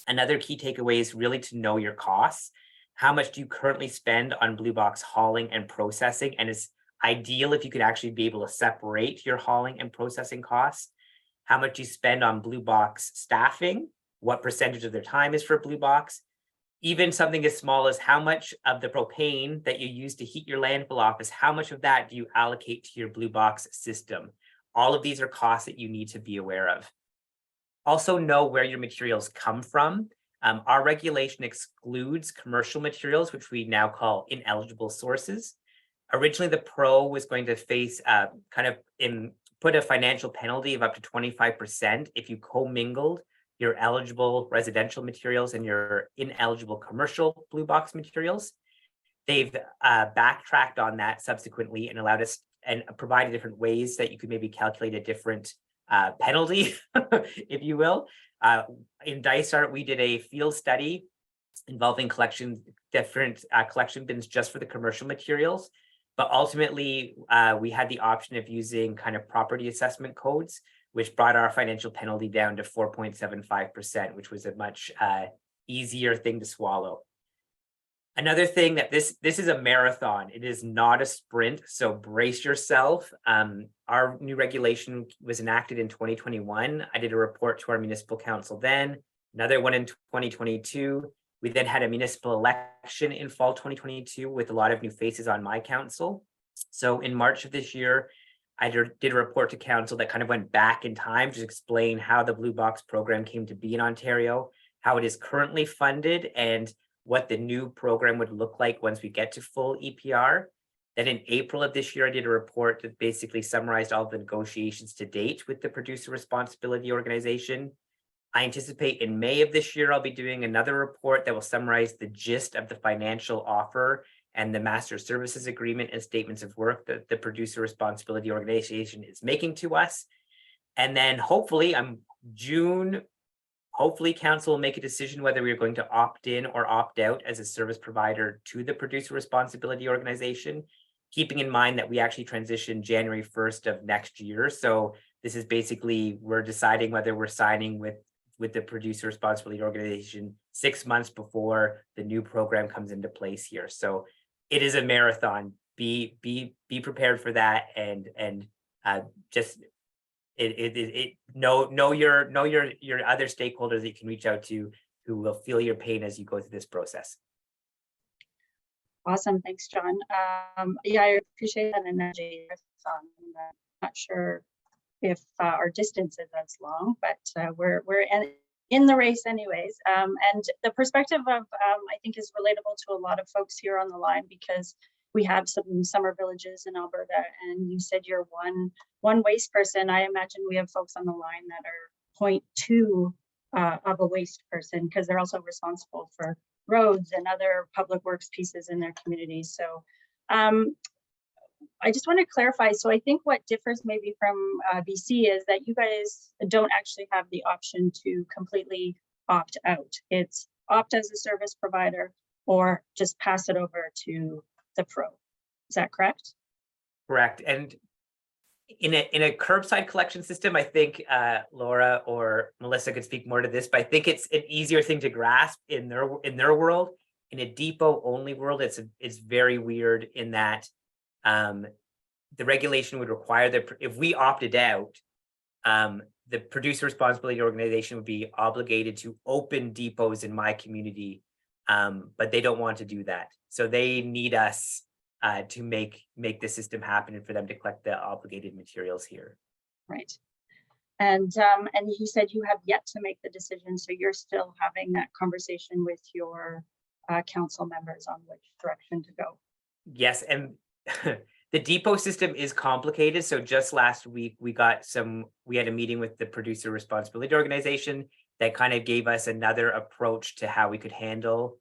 S7: Another key takeaway is really to know your costs. How much do you currently spend on blue box hauling and processing? And it's ideal if you could actually be able to separate your hauling and processing costs. How much you spend on blue box staffing, what percentage of their time is for blue box. Even something as small as how much of the propane that you use to heat your landfill office, how much of that do you allocate to your blue box system? All of these are costs that you need to be aware of. Also know where your materials come from. Our regulation excludes commercial materials, which we now call ineligible sources. Originally, the pro was going to face put a financial penalty of up to 25% if you commingled your eligible residential materials and your ineligible commercial blue box materials. They've backtracked on that subsequently and allowed us and provided different ways that you could maybe calculate a different penalty, if you will. In Dysart, we did a field study involving different collection bins just for the commercial materials. But ultimately, we had the option of using kind of property assessment codes, which brought our financial penalty down to 4.75%, which was a much easier thing to swallow. Another thing that this is a marathon. It is not a sprint, so brace yourself. Our new regulation was enacted in 2021. I did a report to our municipal council then, another one in 2022. We then had a municipal election in fall 2022 with a lot of new faces on my council. So in March of this year, I did a report to council that kind of went back in time to explain how the Blue Box program came to be in Ontario, how it is currently funded, and what the new program would look like once we get to full EPR. Then in April of this year, I did a report that basically summarized all the negotiations to date with the Producer Responsibility Organization. I anticipate in May of this year, I'll be doing another report that will summarize the gist of the financial offer and the Master Services Agreement and statements of work that the Producer Responsibility Organization is making to us. And then hopefully June, hopefully council will make a decision whether we are going to opt in or opt out as a service provider to the Producer Responsibility Organization, keeping in mind that we actually transition January 1st of next year. So this is basically, we're deciding whether we're signing with the Producer Responsibility Organization 6 months before the new program comes into place here. So it is a marathon. Be prepared for that, and just know your other stakeholders that you can reach out to who will feel your pain as you go through this process.
S1: Awesome, thanks, John. Yeah, I appreciate that energy. I'm not sure if our distance is as long, but we're in the race anyways. And the perspective of, I think, is relatable to a lot of folks here on the line, because we have some summer villages in Alberta, and you said you're one waste person. I imagine we have folks on the line that are 0.2 of a waste person, because they're also responsible for roads and other public works pieces in their communities. So I just want to clarify. So I think what differs maybe from BC is that you guys don't actually have the option to completely opt out. It's opt as a service provider or just pass it over to the pro. Is that correct?
S7: Correct. And in a curbside collection system, I think Laura or Melissa could speak more to this, but I think it's an easier thing to grasp in their world. In a depot only world, it's very weird in that the regulation would require that if we opted out, the Producer Responsibility Organization would be obligated to open depots in my community, but they don't want to do that. So they need us to make the system happen and for them to collect the obligated materials here.
S1: Right. And you said you have yet to make the decision, so you're still having that conversation with your council members on which direction to go.
S7: Yes, and the depot system is complicated. So just last week we had a meeting with the Producer Responsibility Organization that kind of gave us another approach to how we could handle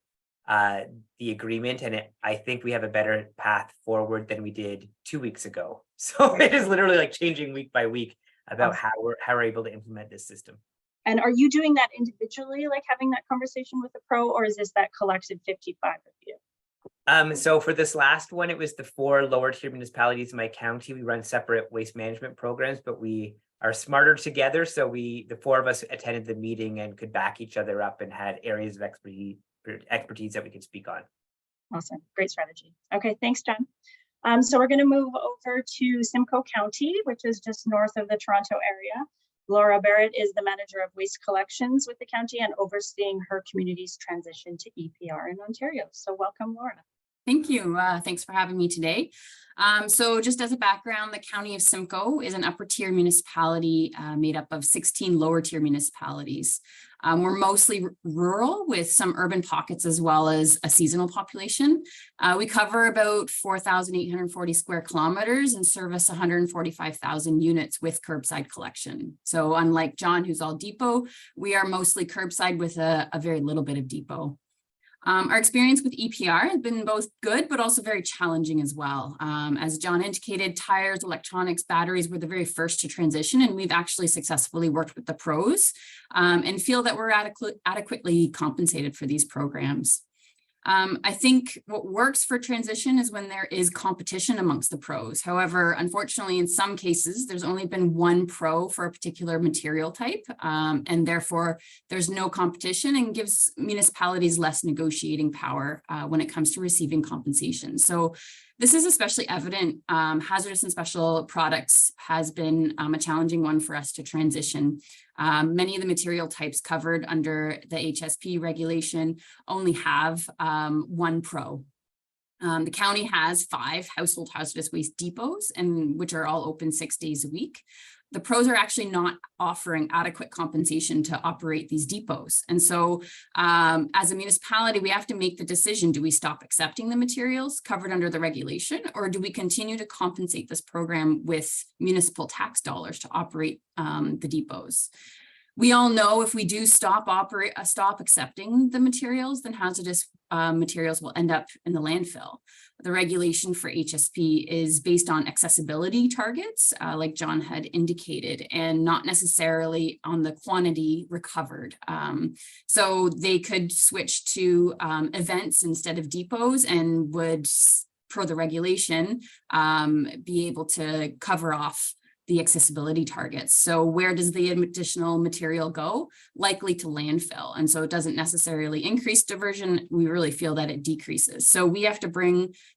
S7: the agreement, and I think we have a better path forward than we did 2 weeks ago. So it is literally like changing week by week about how we're able to implement this system.
S1: And are you doing that individually, like having that conversation with the pro, or is this that collective 55 of you?
S7: So for this last one, it was the 4 lower tier municipalities in my county. We run separate waste management programs, but we are smarter together. So the 4 of us attended the meeting and could back each other up and had areas of expertise that we could speak on.
S1: Awesome, great strategy. Okay, thanks, John. So we're going to move over to Simcoe County, which is just north of the Toronto area. Laura Barrett is the manager of waste collections with the county and overseeing her community's transition to EPR in Ontario. So welcome, Laura.
S8: Thank you. Thanks for having me today. So just as a background, the County of Simcoe is an upper tier municipality made up of 16 lower tier municipalities. We're mostly rural with some urban pockets as well as a seasonal population. We cover about 4,840 square kilometers and service 145,000 units with curbside collection. So unlike John, who's all depot, we are mostly curbside with a very little bit of depot. Our experience with EPR has been both good, but also very challenging as well. As John indicated, tires, electronics, batteries were the very first to transition, and we've actually successfully worked with the pros and feel that we're adequately compensated for these programs. I think what works for transition is when there is competition amongst the pros. However, unfortunately, in some cases, there's only been one pro for a particular material type, and therefore there's no competition and gives municipalities less negotiating power when it comes to receiving compensation. So this is especially evident. Hazardous and special products has been a challenging one for us to transition. Many of the material types covered under the HSP regulation only have one pro. The county has 5 household hazardous waste depots, and which are all open 6 days a week. The pros are actually not offering adequate compensation to operate these depots. And so as a municipality, we have to make the decision, do we stop accepting the materials covered under the regulation, or do we continue to compensate this program with municipal tax dollars to operate the depots? We all know if we do stop accepting the materials, then hazardous materials will end up in the landfill. The regulation for HSP is based on accessibility targets, like John had indicated, and not necessarily on the quantity recovered. So they could switch to events instead of depots and would, per the regulation, be able to cover off the accessibility targets. So where does the additional material go? Likely to landfill. And so it doesn't necessarily increase diversion. We really feel that it decreases. So we have to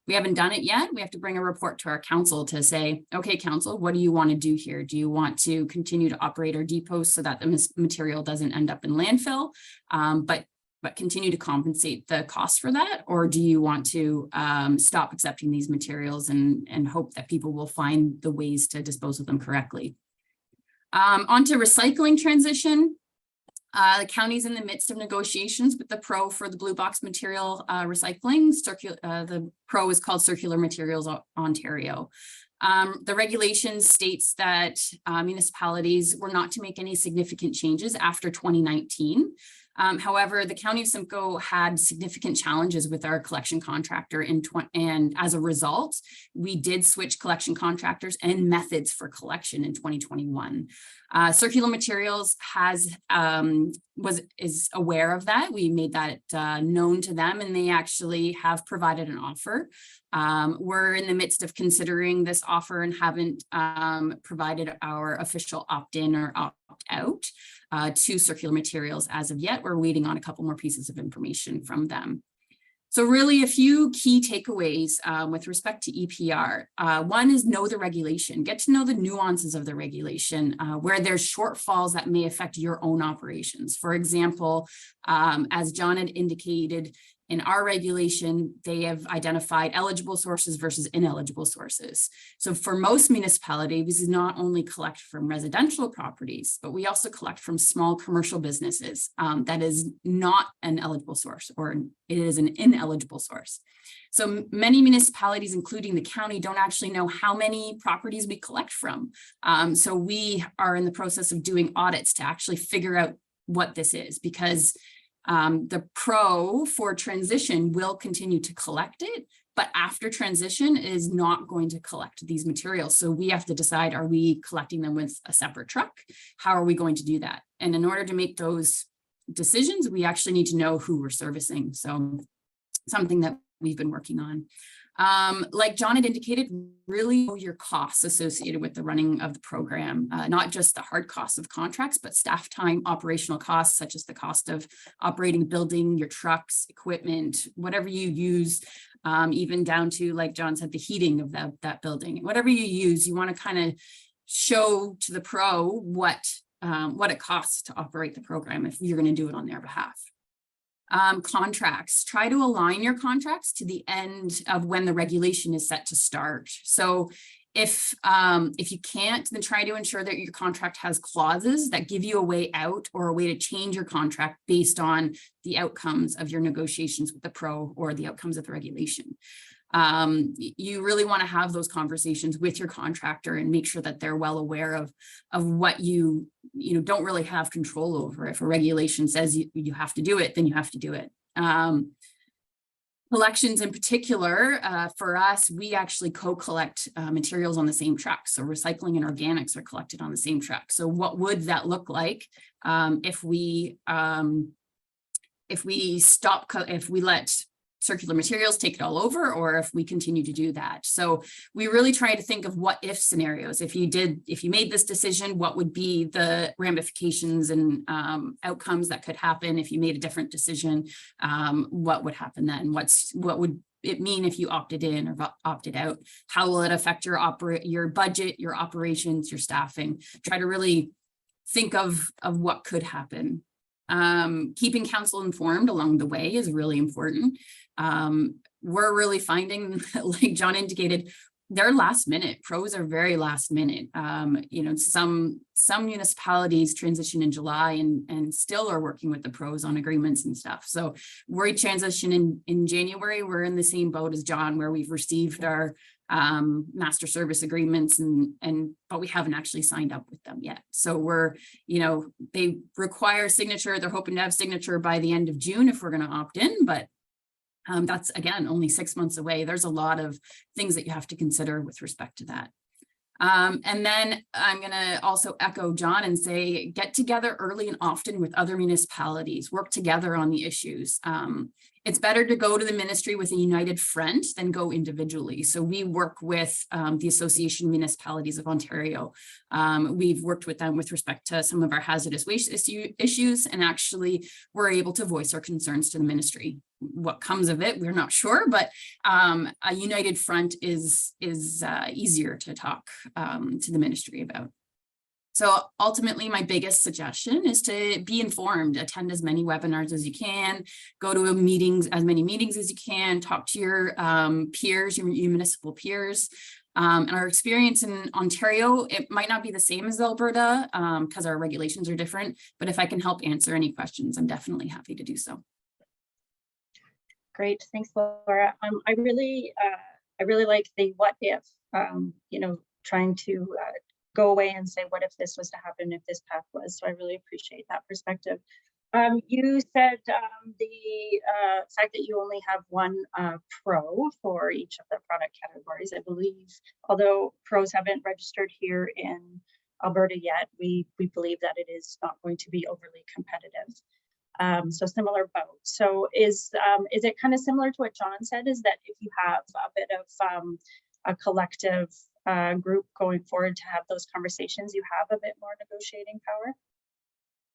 S8: we haven't done it yet. We have to bring a report to our council to say, okay, council, what do you want to do here? Do you want to continue to operate our depots so that the material doesn't end up in landfill, but continue to compensate the cost for that? Or do you want to stop accepting these materials and hope that people will find the ways to dispose of them correctly? Onto recycling transition. The county's in the midst of negotiations with the pro for the blue box material recycling. The pro is called Circular Materials Ontario. The regulation states that municipalities were not to make any significant changes after 2019. However, the County of Simcoe had significant challenges with our collection contractor and as a result, we did switch collection contractors and methods for collection in 2021. Circular Materials is aware of that. We made that known to them, and they actually have provided an offer. We're in the midst of considering this offer and haven't provided our official opt-in or opt-out to Circular Materials as of yet. We're waiting on a couple more pieces of information from them. So really a few key takeaways with respect to EPR. One is know the regulation, get to know the nuances of the regulation, where there's shortfalls that may affect your own operations. For example, as John had indicated, in our regulation, they have identified eligible sources versus ineligible sources. So for most municipalities, we not only collect from residential properties, but we also collect from small commercial businesses. That is not an eligible source, or it is an ineligible source. So many municipalities, including the county, don't actually know how many properties we collect from. So we are in the process of doing audits to actually figure out what this is, because the pro for transition will continue to collect it, but after transition is not going to collect these materials. So we have to decide, are we collecting them with a separate truck? How are we going to do that? And in order to make those decisions, we actually need to know who we're servicing. So something that we've been working on. Like John had indicated, really know your costs associated with the running of the program, not just the hard costs of contracts, but staff time, operational costs, such as the cost of operating a building, your trucks, equipment, whatever you use, even down to, like John said, the heating of that building. Whatever you use, you want to kind of show to the pro what it costs to operate the program if you're going to do it on their behalf. Contracts, try to align your contracts to the end of when the regulation is set to start. So if you can't, then try to ensure that your contract has clauses that give you a way out or a way to change your contract based on the outcomes of your negotiations with the pro or the outcomes of the regulation. You really want to have those conversations with your contractor and make sure that they're well aware of what you don't really have control over. If a regulation says you have to do it, then you have to do it. Collections in particular, for us, we actually co-collect materials on the same truck. So recycling and organics are collected on the same truck. So what would that look like if we let circular materials take it all over, or if we continue to do that? So we really try to think of what if scenarios. If you made this decision, what would be the ramifications and outcomes that could happen? If you made a different decision, what would happen then? What would it mean if you opted in or opted out? How will it affect your budget, your operations, your staffing? Try to really think of what could happen. Keeping council informed along the way is really important. We're really finding, like John indicated, they're last minute. Pros are very last minute. You know, some municipalities transition in July and still are working with the pros on agreements and stuff. So we transition in January. We're in the same boat as John, where we've received our master service agreements but we haven't actually signed up with them yet. So we're, you know, they require signature. They're hoping to have signature by the end of June if we're going to opt in, but that's again only 6 months away. There's a lot of things that you have to consider with respect to that. And then I'm going to also echo John and say, get together early and often with other municipalities, work together on the issues. It's better to go to the ministry with a united front than go individually. So we work with the Association of Municipalities of Ontario. We've worked with them with respect to some of our hazardous waste issues, and actually we're able to voice our concerns to the ministry. What comes of it, we're not sure, but a united front is easier to talk to the ministry about. So ultimately, my biggest suggestion is to be informed, attend as many webinars as you can, go to as many meetings as you can, talk to your peers, your municipal peers. Our experience in Ontario, it might not be the same as Alberta because our regulations are different, but if I can help answer any questions, I'm definitely happy to do so.
S1: Great, thanks, Laura. I really like the what if, you know, trying to go away and say, what if this was to happen, if this path was? So I really appreciate that perspective. You said the fact that you only have one pro for each of the product categories. I believe, although pros haven't registered here in Alberta yet, we believe that it is not going to be overly competitive. So similar boat. So is it kind of similar to what John said, is that if you have a bit of a collective group going forward to have those conversations, you have a bit more negotiating power?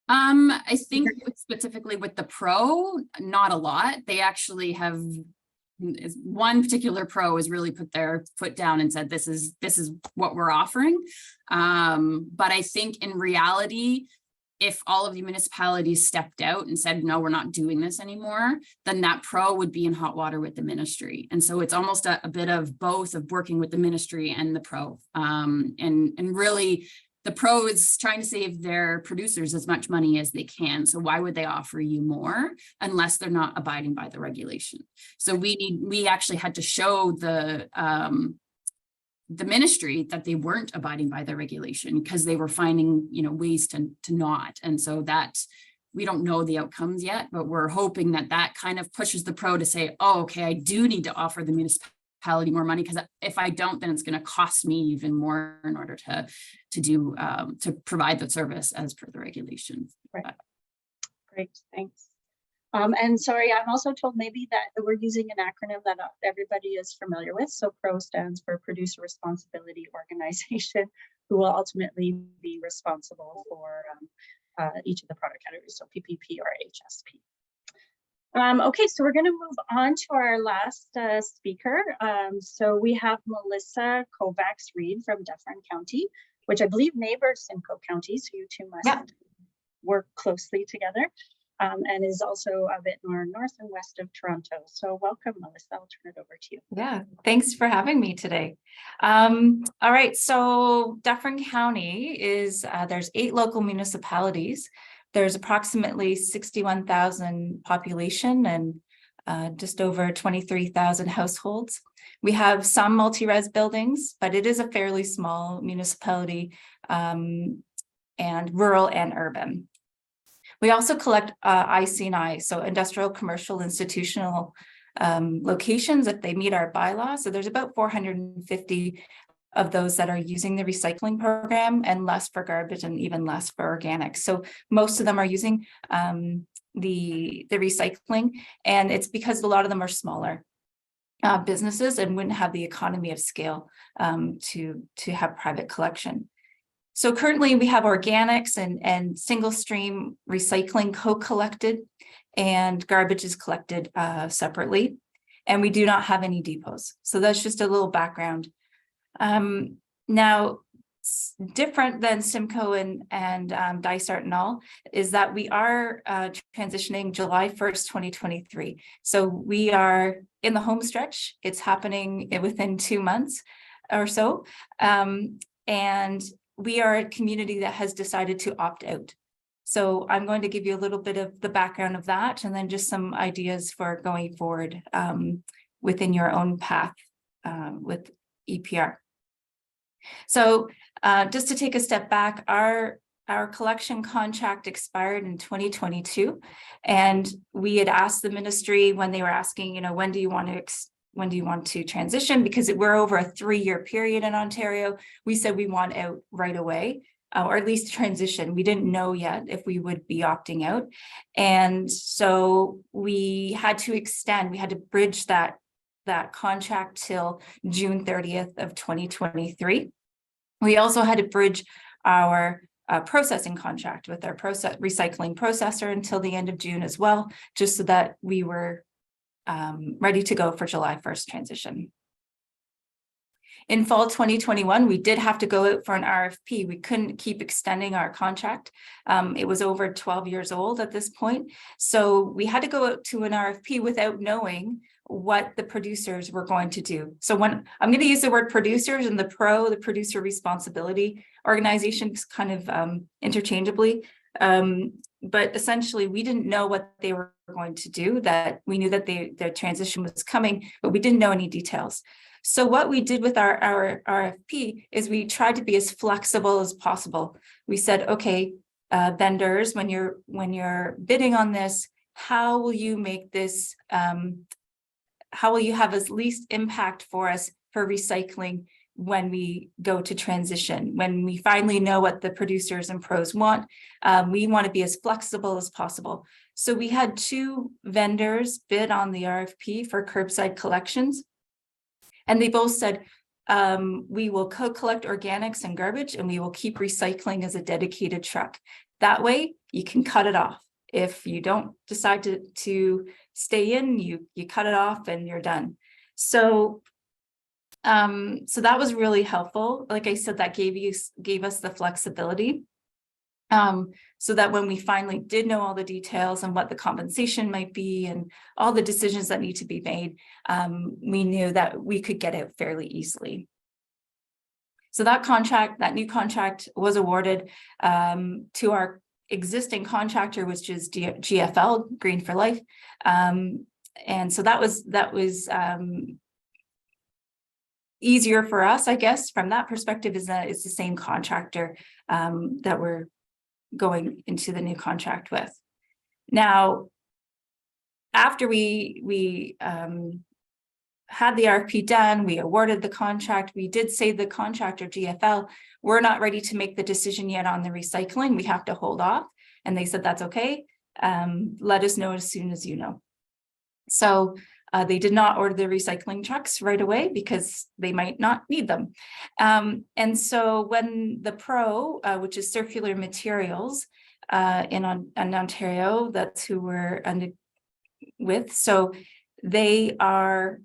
S8: I think specifically with the pro, not a lot. They actually have, one particular pro has really put their foot down and said, this is what we're offering. But I think in reality, if all of the municipalities stepped out and said, no, we're not doing this anymore, then that pro would be in hot water with the ministry. And so it's almost a bit of both, of working with the ministry and the pro. And really, the pro is trying to save their producers as much money as they can. So why would they offer you more unless they're not abiding by the regulation? So we actually had to show the ministry that they weren't abiding by the regulation because they were finding, you know, ways to not. And so that we don't know the outcomes yet, but we're hoping that that kind of pushes the pro to say, oh, okay, I do need to offer the municipality more money, because if I don't, then it's going to cost me even more in order to provide the service as per the regulation.
S1: Right. Great, thanks. And sorry, I'm also told maybe that we're using an acronym that everybody is familiar with. So PRO stands for Producer Responsibility Organization, who will ultimately be responsible for each of the product categories, so PPP or HSP. Okay, so we're going to move on to our last speaker. So we have Melissa Kovacs-Reed from Dufferin County, which I believe neighbors Simcoe County, so you two must work closely together. And is also a bit more north and west of Toronto. So welcome, Melissa. I'll turn it over to you.
S9: Yeah, thanks for having me today. All right, so Dufferin County is, there's 8 local municipalities. There's approximately 61,000 population and just over 23,000 households. We have some multi-res buildings, but it is a fairly small municipality, and rural and urban. We also collect IC&I, so industrial, commercial, institutional locations if they meet our bylaws. So there's about 450 of those that are using the recycling program, and less for garbage and even less for organics. So most of them are using the recycling, and it's because a lot of them are smaller businesses and wouldn't have the economy of scale to have private collection. So currently we have organics and single stream recycling co-collected, and garbage is collected separately, and we do not have any depots. So that's just a little background. Now, different than Simcoe and Dysart and all is that we are transitioning July 1st, 2023. So we are in the home stretch. It's happening within 2 months or so. And we are a community that has decided to opt out. So I'm going to give you a little bit of the background of that, and then just some ideas for going forward within your own path with EPR. So just to take a step back, our collection contract expired in 2022, and we had asked the ministry when they were asking, you know, when do you want to transition? Because we're over a 3-year period in Ontario. We said we want out right away, or at least transition. We didn't know yet if we would be opting out. And so we had to extend, we had to bridge that contract till June 30th of 2023. We also had to bridge our processing contract with our recycling processor until the end of June as well, just so that we were ready to go for July 1st transition. In fall 2021, we did have to go out for an RFP. We couldn't keep extending our contract. It was over 12 years old at this point. So we had to go out to an RFP without knowing what the producers were going to do. So when I'm going to use the word producers and the producer responsibility organizations kind of interchangeably. But essentially we didn't know what they were going to do. That we knew that their transition was coming, but we didn't know any details. So what we did with our RFP is we tried to be as flexible as possible. We said, okay, vendors, when you're bidding on this, how will you make this, how will you have as least impact for us for recycling when we go to transition? When we finally know what the producers and pros want, we want to be as flexible as possible. So we had 2 vendors bid on the RFP for curbside collections. And they both said, we will co-collect organics and garbage, and we will keep recycling as a dedicated truck. That way you can cut it off. If you don't decide to stay in, you cut it off and you're done. So so that was really helpful. Like I said, that gave us the flexibility. So that when we finally did know all the details and what the compensation might be and all the decisions that need to be made, we knew that we could get out fairly easily. So that new contract was awarded to our existing contractor, which is GFL, Green for Life. And so that was easier for us, I guess, from that perspective, is that it's the same contractor that we're going into the new contract with. Now, after we had the RFP done, we awarded the contract. We did say the contractor, GFL, we're not ready to make the decision yet on the recycling. We have to hold off. And they said, that's okay. Let us know as soon as you know. So they did not order the recycling trucks right away because they might not need them. And so when the PRO, which is Circular Materials in Ontario, that's who we're with. So they are,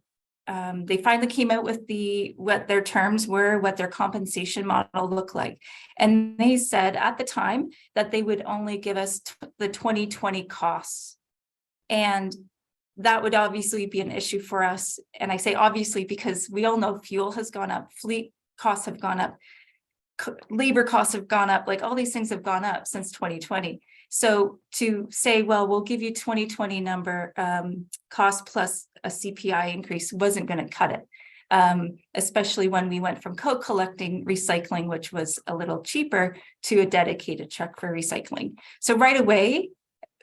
S9: they finally came out with what their terms were, what their compensation model looked like. And they said at the time that they would only give us the 2020 costs. And that would obviously be an issue for us. And I say obviously because we all know fuel has gone up, fleet costs have gone up, labor costs have gone up, like all these things have gone up since 2020. So to say, well, we'll give you 2020 number cost plus a CPI increase wasn't going to cut it, especially when we went from co-collecting recycling, which was a little cheaper, to a dedicated truck for recycling. So right away,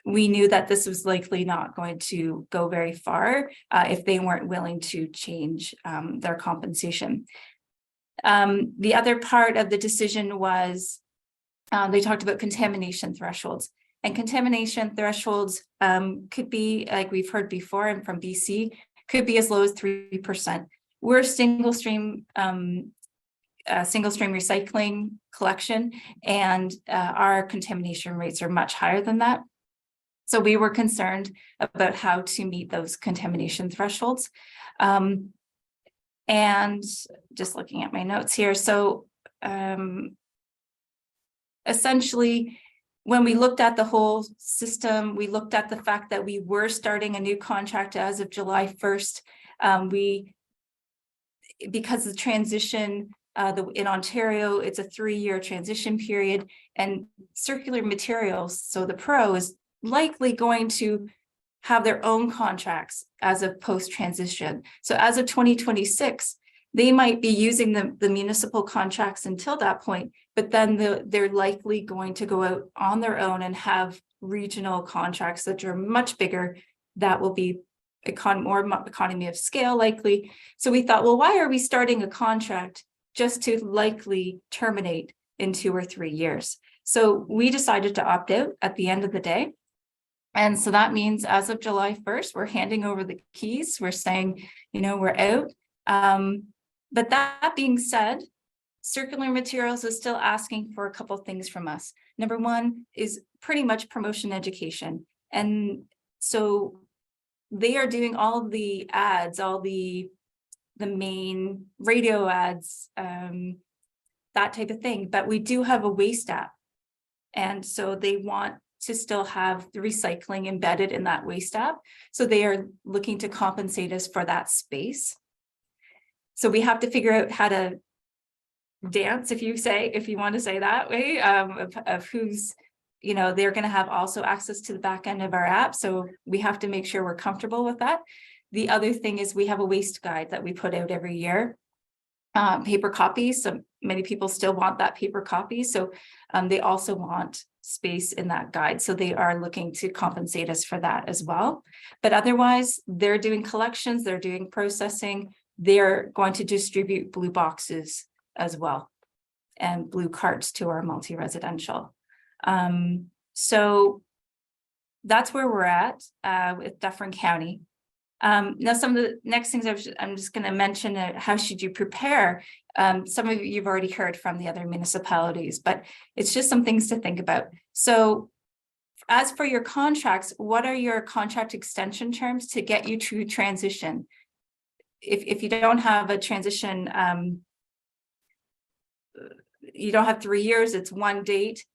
S9: we knew that this was likely not going to go very far if they weren't willing to change their compensation. The other part of the decision was they talked about contamination thresholds. And contamination thresholds could be, like we've heard before and from BC, could be as low as 3%. We're single stream recycling collection, and our contamination rates are much higher than that. So we were concerned about how to meet those contamination thresholds. And just looking at my notes here. So essentially, when we looked at the whole system, we looked at the fact that we were starting a new contract as of July 1st. Because the transition in Ontario, it's a 3-year transition period, and circular materials, so the Pro is likely going to have their own contracts as of post-transition. So as of 2026, they might be using the municipal contracts until that point, but then they're likely going to go out on their own and have regional contracts that are much bigger. That will be more economy of scale likely. So we thought, well, why are we starting a contract just to likely terminate in 2 or 3 years? So we decided to opt out at the end of the day. And so that means as of July 1st, we're handing over the keys. We're saying, we're out. But that being said, Circular Materials is still asking for a couple of things from us. Number one is pretty much promotion education. And so they are doing all the ads, all the main radio ads, that type of thing. But we do have a waste app. And so they want to still have the recycling embedded in that waste app. So they are looking to compensate us for that space. So we have to figure out how to dance, if you want to say that way, of who's, they're going to have also access to the back end of our app. So we have to make sure we're comfortable with that. The other thing is we have a waste guide that we put out every year, paper copies. So many people still want that paper copy. So they also want space in that guide. So they are looking to compensate us for that as well. But otherwise, they're doing collections, they're doing processing, they're going to distribute blue boxes as well and blue carts to our multi-residential. So that's where we're at with Dufferin County. Now, some of the next things I'm just going to mention, how should you prepare? Some of you've already heard from the other municipalities, but it's just some things to think about. So as for your contracts, what are your contract extension terms to get you to transition? If you don't have a transition, you don't have 3 years, it's one date,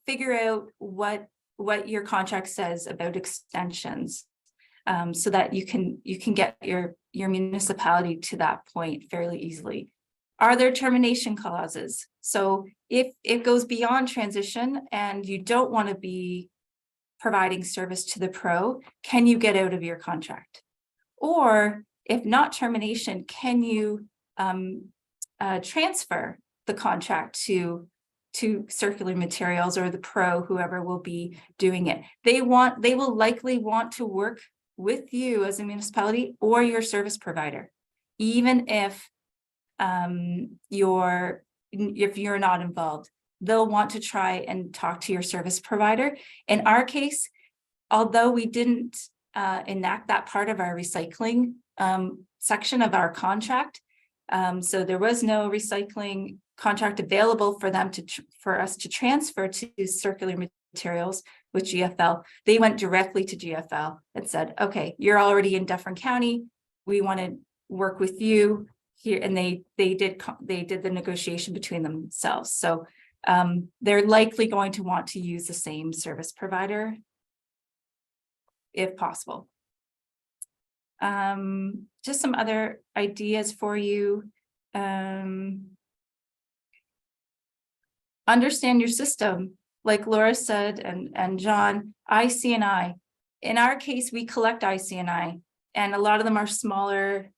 S9: figure out what your contract says about extensions. So that you can get your municipality to that point fairly easily. Are there termination clauses? So if it goes beyond transition and you don't want to be providing service to the Pro, can you get out of your contract? Or if not termination, can you transfer the contract to Circular Materials or the Pro, whoever will be doing it? They will likely want to work with you as a municipality or your service provider, even if you're not involved. They'll want to try and talk to your service provider. In our case, although we didn't enact that part of our recycling section of our contract, so there was no recycling contract available for them for us to transfer to Circular Materials with GFL. They went directly to GFL and said, okay, you're already in Dufferin County, we want to work with you here. And they did the negotiation between themselves. So they're likely going to want to use the same service provider if possible. Just some other ideas for you. Understand your system. Like Laura said, and John, IC&I. In our case, we collect IC&I, and a lot of them are smaller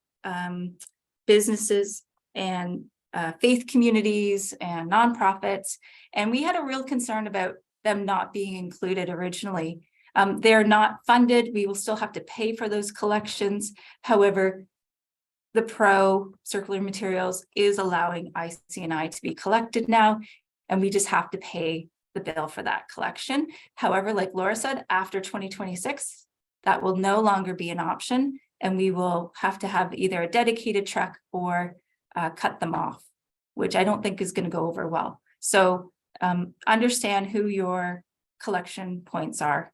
S9: businesses and faith communities and nonprofits. And we had a real concern about them not being included originally. They're not funded. We will still have to pay for those collections. However, the Pro Circular Materials is allowing IC&I to be collected now, and we just have to pay the bill for that collection. However, like Laura said, after 2026, that will no longer be an option, and we will have to have either a dedicated truck or cut them off, which I don't think is going to go over well. So understand who your collection points are.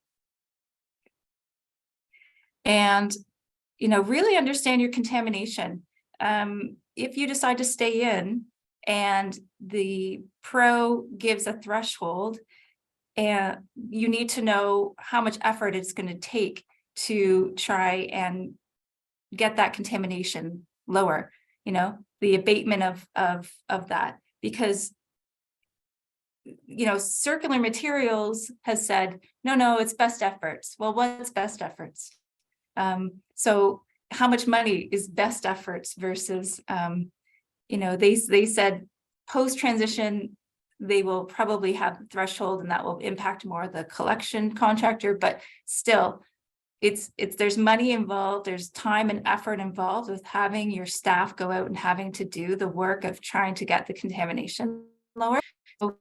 S9: And, you know, really understand your contamination. If you decide to stay in and the Pro gives a threshold, and you need to know how much effort it's going to take to try and get that contamination lower, you know, the abatement of that, because, you know, Circular Materials has said, no, it's best efforts. Well, what's best efforts? So how much money is best efforts versus, you know, they said post-transition, they will probably have the threshold and that will impact more the collection contractor, but still, there's money involved, there's time and effort involved with having your staff go out and having to do the work of trying to get the contamination lower. So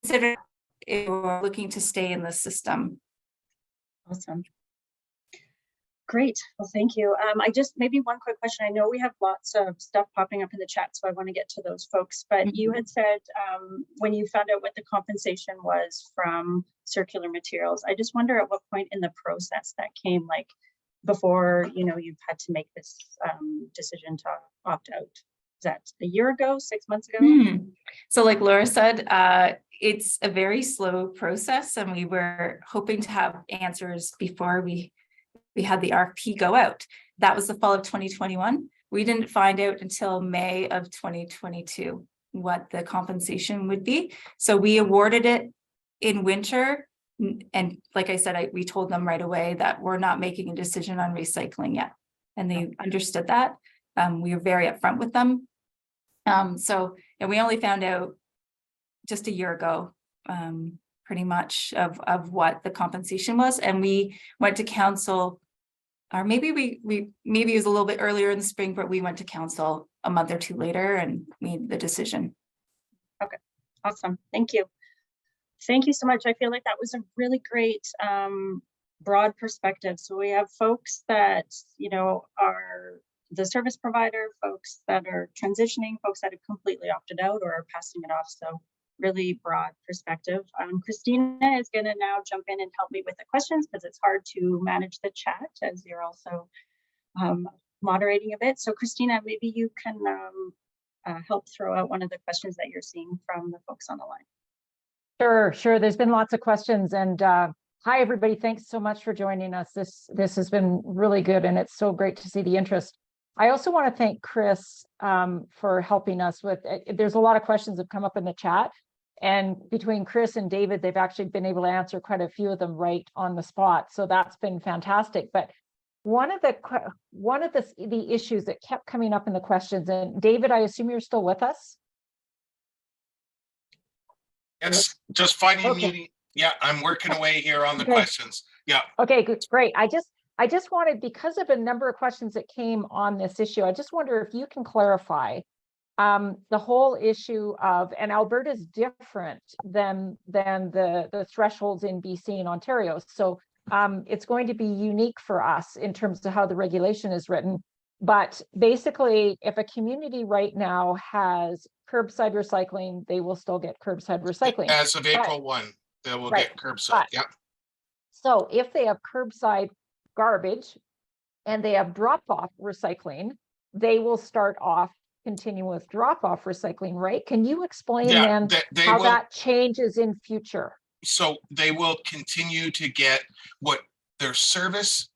S9: consider if you're looking to stay in the system.
S1: Awesome. Great. Well, thank you. I just maybe one quick question. I know we have lots of stuff popping up in the chat, so I want to get to those folks. But you had said when you found out what the compensation was from Circular Materials, I just wonder at what point in the process that came, like before, you know, you've had to make this decision to opt out. Is that a year ago, 6 months ago?
S9: So like Laura said, it's a very slow process, and we were hoping to have answers before we had the RFP go out. That was the fall of 2021. We didn't find out until May of 2022 what the compensation would be. So we awarded it in winter. And like I said, we told them right away that we're not making a decision on recycling yet. And they understood that. We were very upfront with them. And we only found out just a year ago, pretty much of what the compensation was. And we went to council, or maybe maybe it was a little bit earlier in the spring, but we went to council a month or two later and made the decision.
S1: Okay, awesome. Thank you. Thank you so much. I feel like that was a really great broad perspective. So we have folks that, you know, are the service provider, folks that are transitioning, folks that have completely opted out or are passing it off. So really broad perspective. Christina is going to now jump in and help me with the questions because it's hard to manage the chat as you're also moderating a bit. So Christina, maybe you can help throw out one of the questions that you're seeing from the folks on the line.
S10: Sure. There's been lots of questions, and hi everybody. Thanks so much for joining us. This has been really good, and it's so great to see the interest. I also want to thank Chris for helping us with. There's a lot of questions that have come up in the chat, and between Chris and David, they've actually been able to answer quite a few of them right on the spot. So that's been fantastic. But one of the issues that kept coming up in the questions, and David, I assume you're still with us.
S4: Yes, just finding
S10: Okay.
S4: meeting. Yeah, I'm working away here on the
S10: Okay.
S4: questions. Yeah.
S10: Okay, good, great. I just wanted, because of a number of questions that came on this issue, I just wonder if you can clarify the whole issue of, and Alberta is different than the thresholds in BC and Ontario. So it's going to be unique for us in terms of how the regulation is written. But basically, if a community right now has curbside recycling, they will still get curbside recycling.
S4: As of April 1, they will get curbside. Yeah.
S10: So if they have curbside garbage and they have drop-off recycling, they will start off continuous drop-off recycling, right? Can you explain then how that changes in future?
S4: So they will continue to get what their service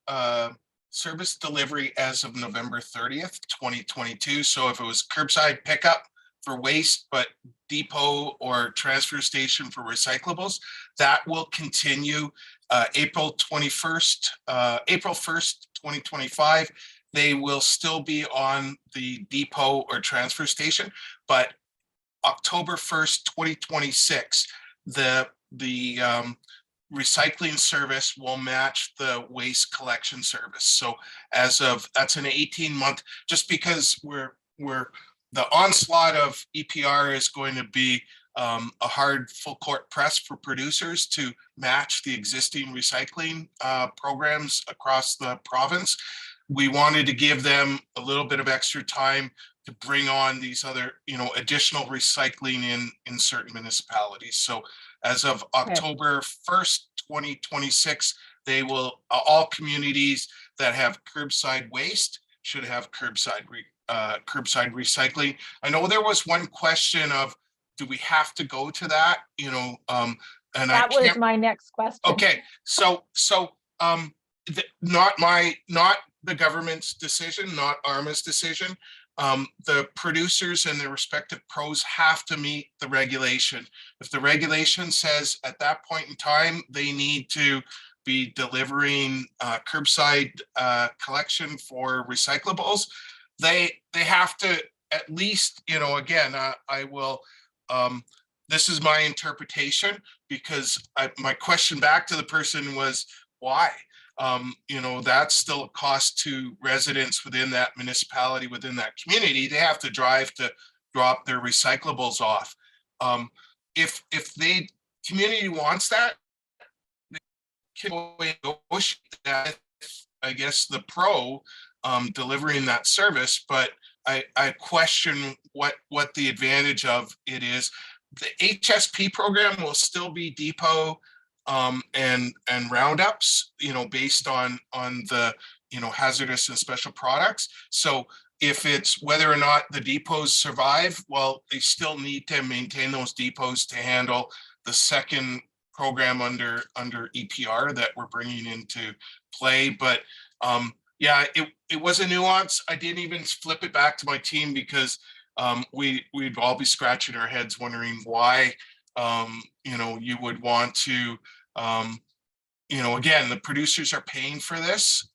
S4: delivery as of November 30th, 2022. So if it was curbside pickup for waste, but depot or transfer station for recyclables, that will continue April 1st, 2025. They will still be on the depot or transfer station, but October 1st, 2026, the recycling service will match the waste collection service. So as of, that's an 18-month, just because the onslaught of EPR is going to be a hard full court press for producers to match the existing recycling programs across the province. We wanted to give them a little bit of extra time to bring on these other, additional recycling in certain municipalities. So as of October 1st, 2026, they will, all communities that have curbside waste should have curbside recycling. I know there was one question of, do we have to go to that? And
S10: That was my next question.
S4: Okay, so not the government's decision, not ARMA's decision. The producers and their respective pros have to meet the regulation. If the regulation says at that point in time they need to be delivering curbside collection for recyclables, they have to at least, again, I will, this is my interpretation, because my question back to the person was, why? That's still a cost to residents within that municipality, within that community. They have to drive to drop their recyclables off. If the community wants that, they can go and negotiate that, I guess, the pro delivering that service, but I question what the advantage of it is. The HSP program will still be depot and roundups, based on the, hazardous and special products. So if it's whether or not the depots survive, well, they still need to maintain those depots to handle the second program under EPR that we're bringing into play. But yeah, it was a nuance. I didn't even flip it back to my team because we'd all be scratching our heads wondering why, you would want to, again, the producers are paying for this.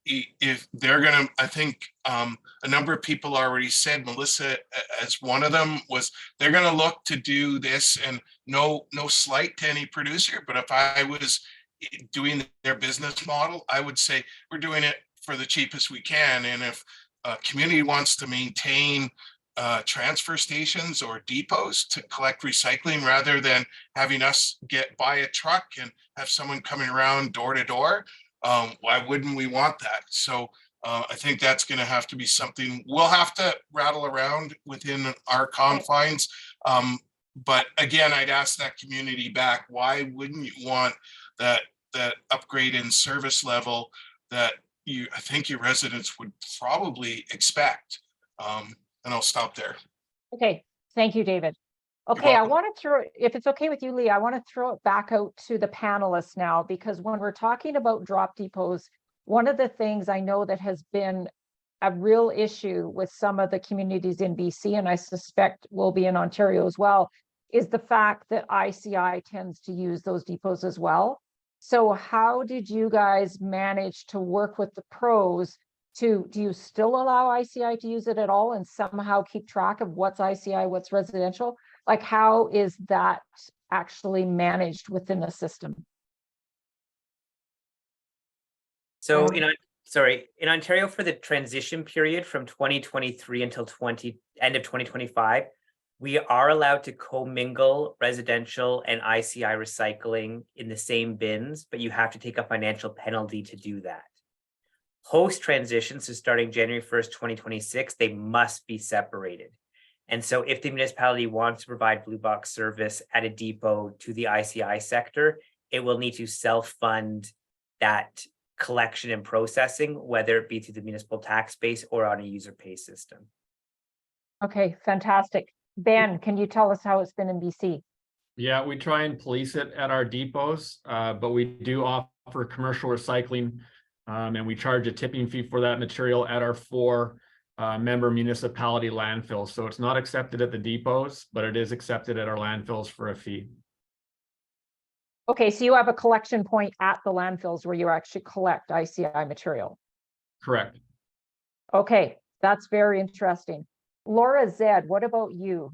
S4: If they're gonna, I think a number of people already said, Melissa as one of them, was they're gonna look to do this, and no slight to any producer, but if I was doing their business model, I would say we're doing it for the cheapest we can. And if a community wants to maintain transfer stations or depots to collect recycling rather than having us buy a truck and have someone coming around door to door, why wouldn't we want that? So I think that's going to have to be something we'll have to rattle around within our confines. But again, I'd ask that community back, why wouldn't you want that upgrade in service level that I think your residents would probably expect? And I'll stop there.
S10: Okay, thank you, David. Okay, I want to throw, if it's okay with you, Lee, I want to throw it back out to the panelists now, because when we're talking about drop depots, one of the things I know that has been a real issue with some of the communities in BC, and I suspect will be in Ontario as well, is the fact that ICI tends to use those depots as well. So how did you guys manage to work with the pros do you still allow ICI to use it at all and somehow keep track of what's ICI, what's residential? Like, how is that actually managed within the system?
S7: So in Ontario, for the transition period from 2023 until end of 2025, we are allowed to commingle residential and ICI recycling in the same bins, but you have to take a financial penalty to do that. Post transition, so starting January 1st, 2026, they must be separated. And so if the municipality wants to provide blue box service at a depot to the ICI sector, it will need to self-fund that collection and processing, whether it be through the municipal tax base or on a user pay system.
S10: Okay, fantastic. Ben, can you tell us how it's been in BC?
S5: Yeah, we try and police it at our depots, but we do offer commercial recycling, and we charge a tipping fee for that material at our 4 member municipality landfills. So it's not accepted at the depots, but it is accepted at our landfills for a fee.
S10: Okay, so you have a collection point at the landfills where you actually collect ICI material.
S5: Correct.
S10: Okay, that's very interesting. Laura Zed, what about you?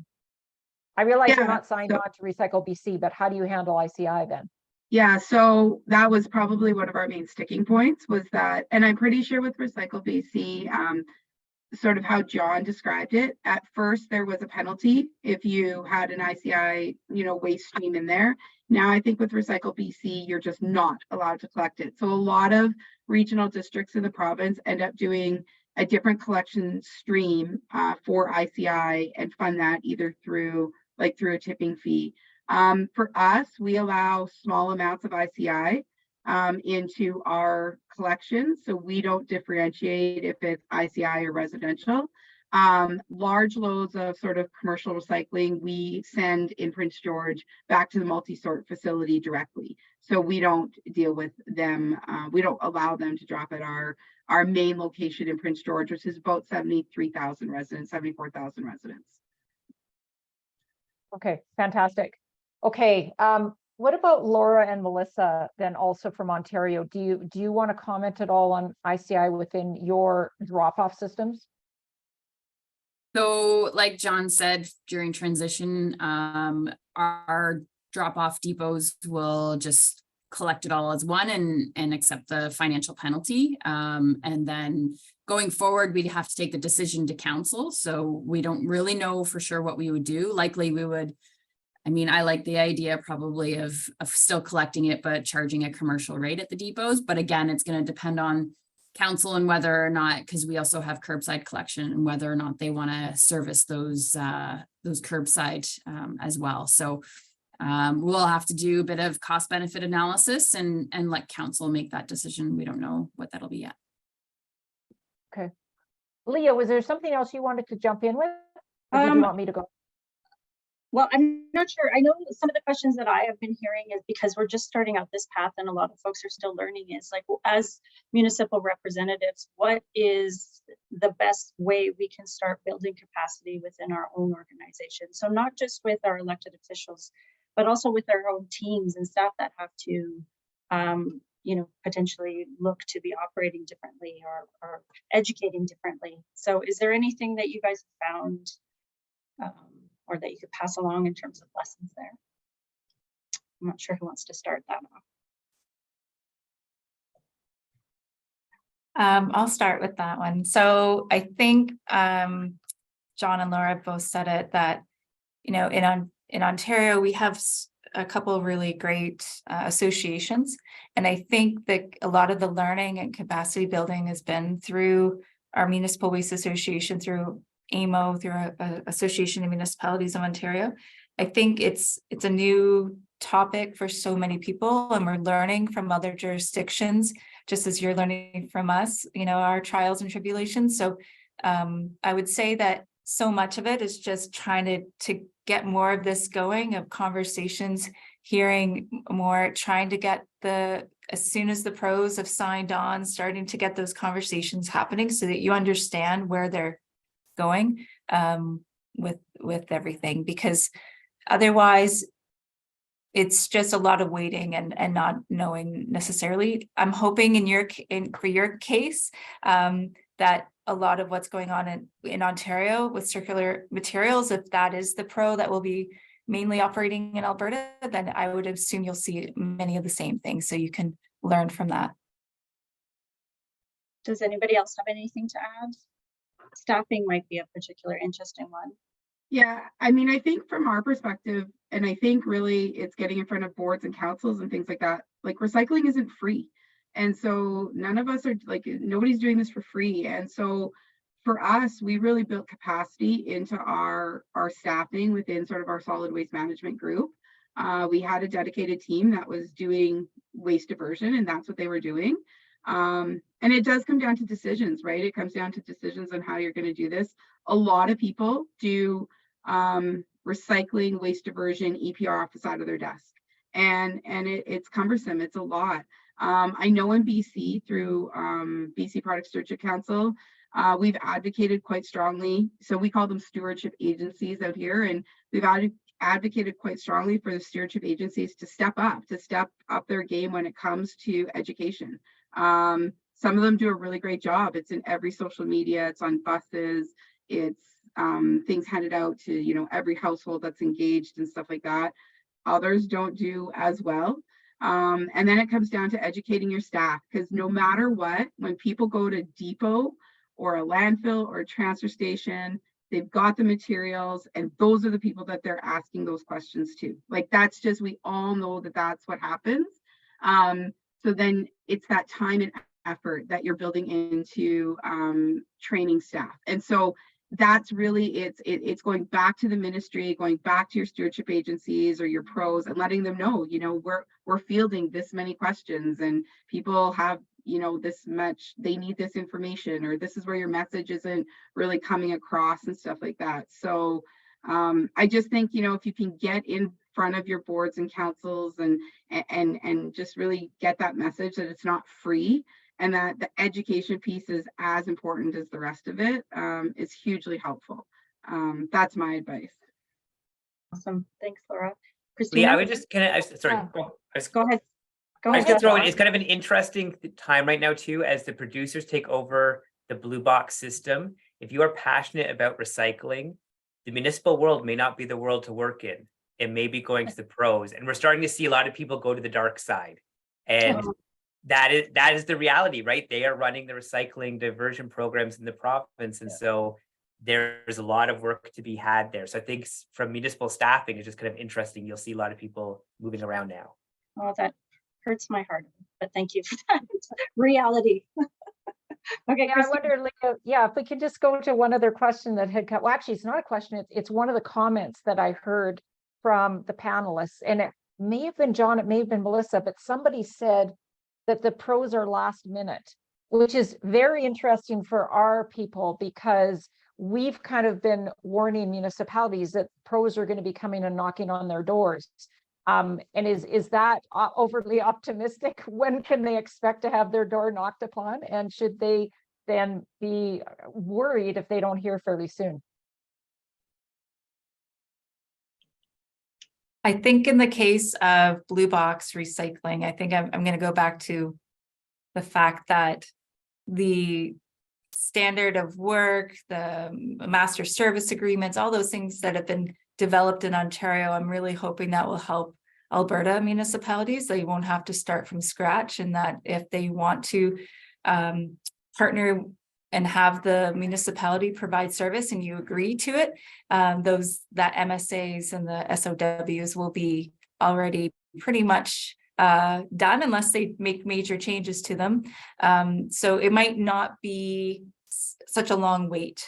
S10: I realize you're not signed on to Recycle BC, but how do you handle ICI then?
S6: Yeah, so that was probably one of our main sticking points was that, and I'm pretty sure with Recycle BC, sort of how John described it. At first, there was a penalty if you had an ICI, waste stream in there. Now, I think with Recycle BC, you're just not allowed to collect it. So a lot of regional districts in the province end up doing a different collection stream for ICI and fund that either through a tipping fee. For us, we allow small amounts of ICI into our collection, so we don't differentiate if it's ICI or residential. Large loads of sort of commercial recycling, we send in Prince George back to the multi-sort facility directly. So we don't deal with them. We don't allow them to drop at our main location in Prince George, which is about 73,000 residents, 74,000 residents.
S10: Okay, fantastic. Okay, what about Laura and Melissa then also from Ontario? Do you want to comment at all on ICI within your drop-off systems?
S8: So like John said, during transition, our drop-off depots will just collect it all as one and accept the financial penalty. And then going forward, we'd have to take the decision to council. So we don't really know for sure what we would do. Likely we would, I like the idea probably of still collecting it, but charging a commercial rate at the depots. But again, it's going to depend on council and whether or not, because we also have curbside collection, and whether or not they want to service those curbside as well. So we'll have to do a bit of cost benefit analysis and let council make that decision. We don't know what that'll be yet.
S10: Okay. Leah, was there something else you wanted to jump in with? Or did you want me to go?
S1: Well, I'm not sure. I know some of the questions that I have been hearing is because we're just starting out this path and a lot of folks are still learning is like, well, as municipal representatives, what is the best way we can start building capacity within our own organization? So not just with our elected officials, but also with our own teams and staff that have to, potentially look to be operating differently or educating differently. So is there anything that you guys have found or that you could pass along in terms of lessons there? I'm not sure who wants to start that off.
S9: I'll start with that one. So I think John and Laura both said it that, in Ontario, we have a couple of really great associations. And I think that a lot of the learning and capacity building has been through our Municipal Waste Association, through AMO, through a Association of Municipalities of Ontario. I think it's a new topic for so many people, and we're learning from other jurisdictions, just as you're learning from us, our trials and tribulations. So I would say that so much of it is just trying to get more of this going, of conversations, hearing more, trying to get as soon as the pros have signed on, starting to get those conversations happening so that you understand where they're going with everything, because otherwise it's just a lot of waiting and not knowing necessarily. I'm hoping for your case that a lot of what's going on in Ontario with circular materials, if that is the pro that will be mainly operating in Alberta, then I would assume you'll see many of the same things, so you can learn from that.
S1: Does anybody else have anything to add? Staffing might be a particular interesting one.
S6: Yeah, I think from our perspective, and I think really it's getting in front of boards and councils and things like that, like recycling isn't free. And so none of us are nobody's doing this for free. And so for us, we really built capacity into our staffing within sort of our solid waste management group. We had a dedicated team that was doing waste diversion, and that's what they were doing. And it does come down to decisions, right? It comes down to decisions on how you're going to do this. A lot of people do recycling, waste diversion, EPR off the side of their desk. And it's cumbersome. It's a lot. I know in BC through BC Product Stewardship Council, we've advocated quite strongly. So we call them stewardship agencies out here. And we've advocated quite strongly for the stewardship agencies to step up their game when it comes to education. Some of them do a really great job. It's in every social media, it's on buses, it's things handed out to every household that's engaged and stuff like that. Others don't do as well. And then it comes down to educating your staff, because no matter what, when people go to depot or a landfill or a transfer station, they've got the materials, and those are the people that they're asking those questions to. Like, that's just, we all know that that's what happens. So then it's that time and effort that you're building into training staff. And so that's really, it's going back to the ministry, going back to your stewardship agencies or your pros, and letting them know, you know, we're fielding this many questions, and people have, you know, this much, they need this information, or this is where your message isn't really coming across and stuff like that. So I just think, you know, if you can get in front of your boards and councils and just really get that message that it's not free, and that the education piece is as important as the rest of it, is hugely helpful. That's my advice.
S1: Awesome. Thanks, Laura.
S7: Lee,
S1: Christina?
S7: I would just sorry.
S9: Yeah.
S1: Go ahead. Go
S7: I was
S1: ahead.
S7: gonna throw in,
S1: Jeff.
S7: it's kind of an interesting time right now too, as the producers take over the blue box system. If you are passionate about recycling, the municipal world may not be the world to work in. It may be going to the pros, and we're starting to see a lot of people go to the dark side. And that is the reality, right? They are running the recycling diversion programs in the province. And so there's a lot of work to be had there. So I think from municipal staffing, it's just kind of interesting. You'll see a lot of people moving around now.
S1: Oh, that hurts my heart, but thank you for that. Reality. Okay,
S10: Yeah, I
S1: Christina.
S10: wonder, Leah, yeah, if we could just go to one other question that had come. Well, actually, it's not a question. It's one of the comments that I heard from the panelists, and it may have been John, it may have been Melissa, but somebody said that the pros are last minute, which is very interesting for our people, because we've kind of been warning municipalities that pros are going to be coming and knocking on their doors. And is that overly optimistic? When can they expect to have their door knocked upon? And should they then be worried if they don't hear fairly soon?
S9: I think in the case of blue box recycling, I think I'm going to go back to the fact that the standard of work, the master service agreements, all those things that have been developed in Ontario, I'm really hoping that will help Alberta municipalities. They won't have to start from scratch, and that if they want to partner and have the municipality provide service and you agree to it, that MSAs and the SOWs will be already pretty much done, unless they make major changes to them. So it might not be such a long wait.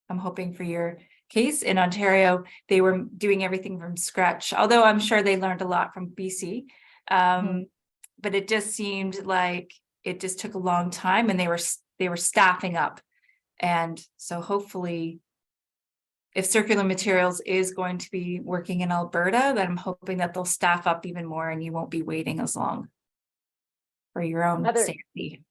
S9: I'm hoping for your case. In Ontario, they were doing everything from scratch, although I'm sure they learned a lot from BC. But it just seemed like it just took a long time, and they were staffing up. And so hopefully, if Circular Materials is going to be working in Alberta, then I'm hoping that they'll staff up even more, and you won't be waiting as long for your own safety.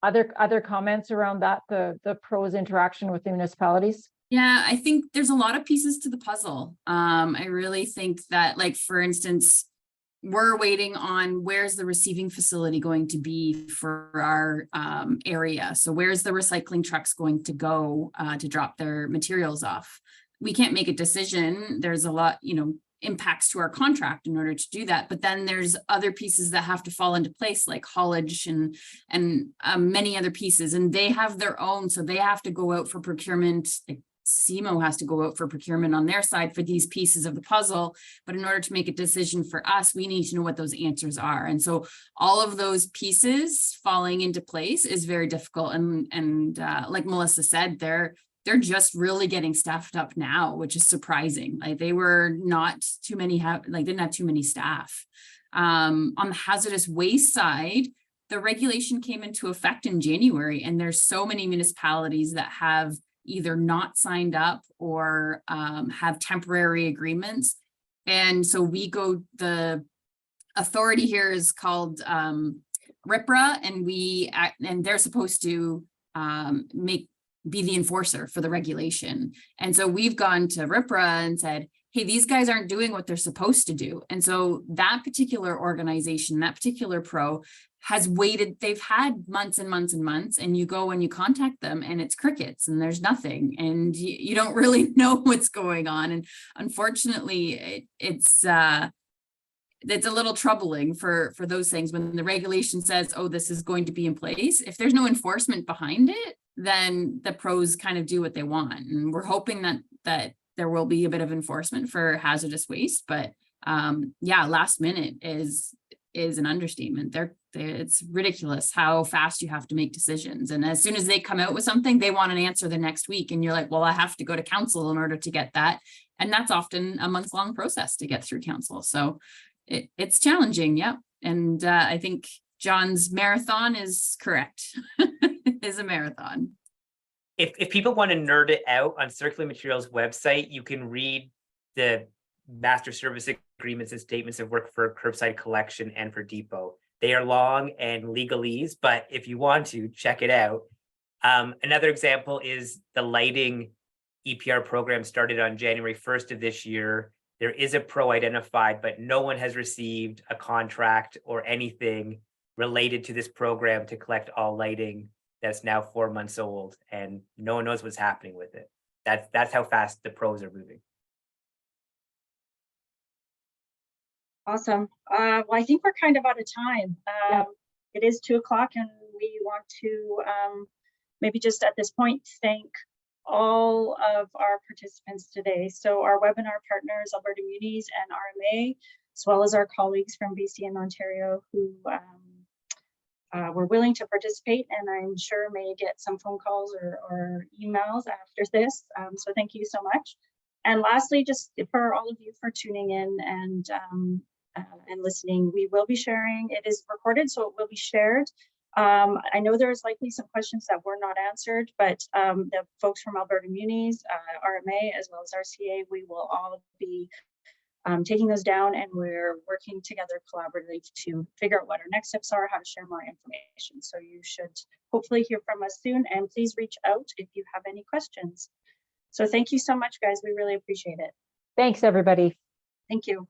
S10: Other comments around that, the pros interaction with the municipalities?
S8: Yeah, I think there's a lot of pieces to the puzzle. I really think that, like, for instance, we're waiting on where's the receiving facility going to be for our area. So where's the recycling trucks going to go to drop their materials off? We can't make a decision. There's a lot, impacts to our contract in order to do that. But then there's other pieces that have to fall into place, like haulage and many other pieces, and they have their own. So they have to go out for procurement. Like, CMO has to go out for procurement on their side for these pieces of the puzzle. But in order to make a decision for us, we need to know what those answers are. And so all of those pieces falling into place is very difficult. And like Melissa said, they're just really getting staffed up now, which is surprising. Like, they were not too many, didn't have too many staff. On the hazardous waste side, the regulation came into effect in January, and there's so many municipalities that have either not signed up or have temporary agreements. And so the authority here is called RIPRA, and they're supposed to be the enforcer for the regulation. And so we've gone to RIPRA and said, hey, these guys aren't doing what they're supposed to do. And so that particular organization, that particular pro, has waited. They've had months and months and months, and you go and you contact them and it's crickets and there's nothing, and you don't really know what's going on. And unfortunately, it's it's a little troubling for those things when the regulation says, oh, this is going to be in place. If there's no enforcement behind it, then the pros kind of do what they want. And we're hoping that there will be a bit of enforcement for hazardous waste, but yeah, last minute is an understatement. It's ridiculous how fast you have to make decisions. And as soon as they come out with something, they want an answer the next week. And you're like, well, I have to go to council in order to get that. And that's often a month-long process to get through council. So it's challenging. Yeah. And I think John's marathon is correct. Is a marathon.
S7: If people want to nerd it out on Circular Materials website, you can read the master service agreements and statements of work for curbside collection and for depot. They are long and legalese, but if you want to check it out. Another example is the lighting EPR program started on January 1st of this year. There is a pro identified, but no one has received a contract or anything related to this program to collect all lighting that's now 4 months old, and no one knows what's happening with it. That's how fast the pros are moving.
S1: Awesome. Well, I think we're kind of out of time.
S10: Yep.
S1: It is 2 o'clock, and we want to maybe just at this point thank all of our participants today. So our webinar partners, Alberta Munis and RMA, as well as our colleagues from BC and Ontario who were willing to participate, and I'm sure may get some phone calls or emails after this. So thank you so much. And lastly, just for all of you for tuning in and listening, we will be sharing. It is recorded, so it will be shared. I know there's likely some questions that were not answered, but the folks from Alberta Munis, RMA, as well as RCA, we will all be taking those down, and we're working together collaboratively to figure out what our next steps are, how to share more information. So you should hopefully hear from us soon, and please reach out if you have any questions. So thank you so much, guys. We really appreciate it.
S10: Thanks, everybody.
S1: Thank you.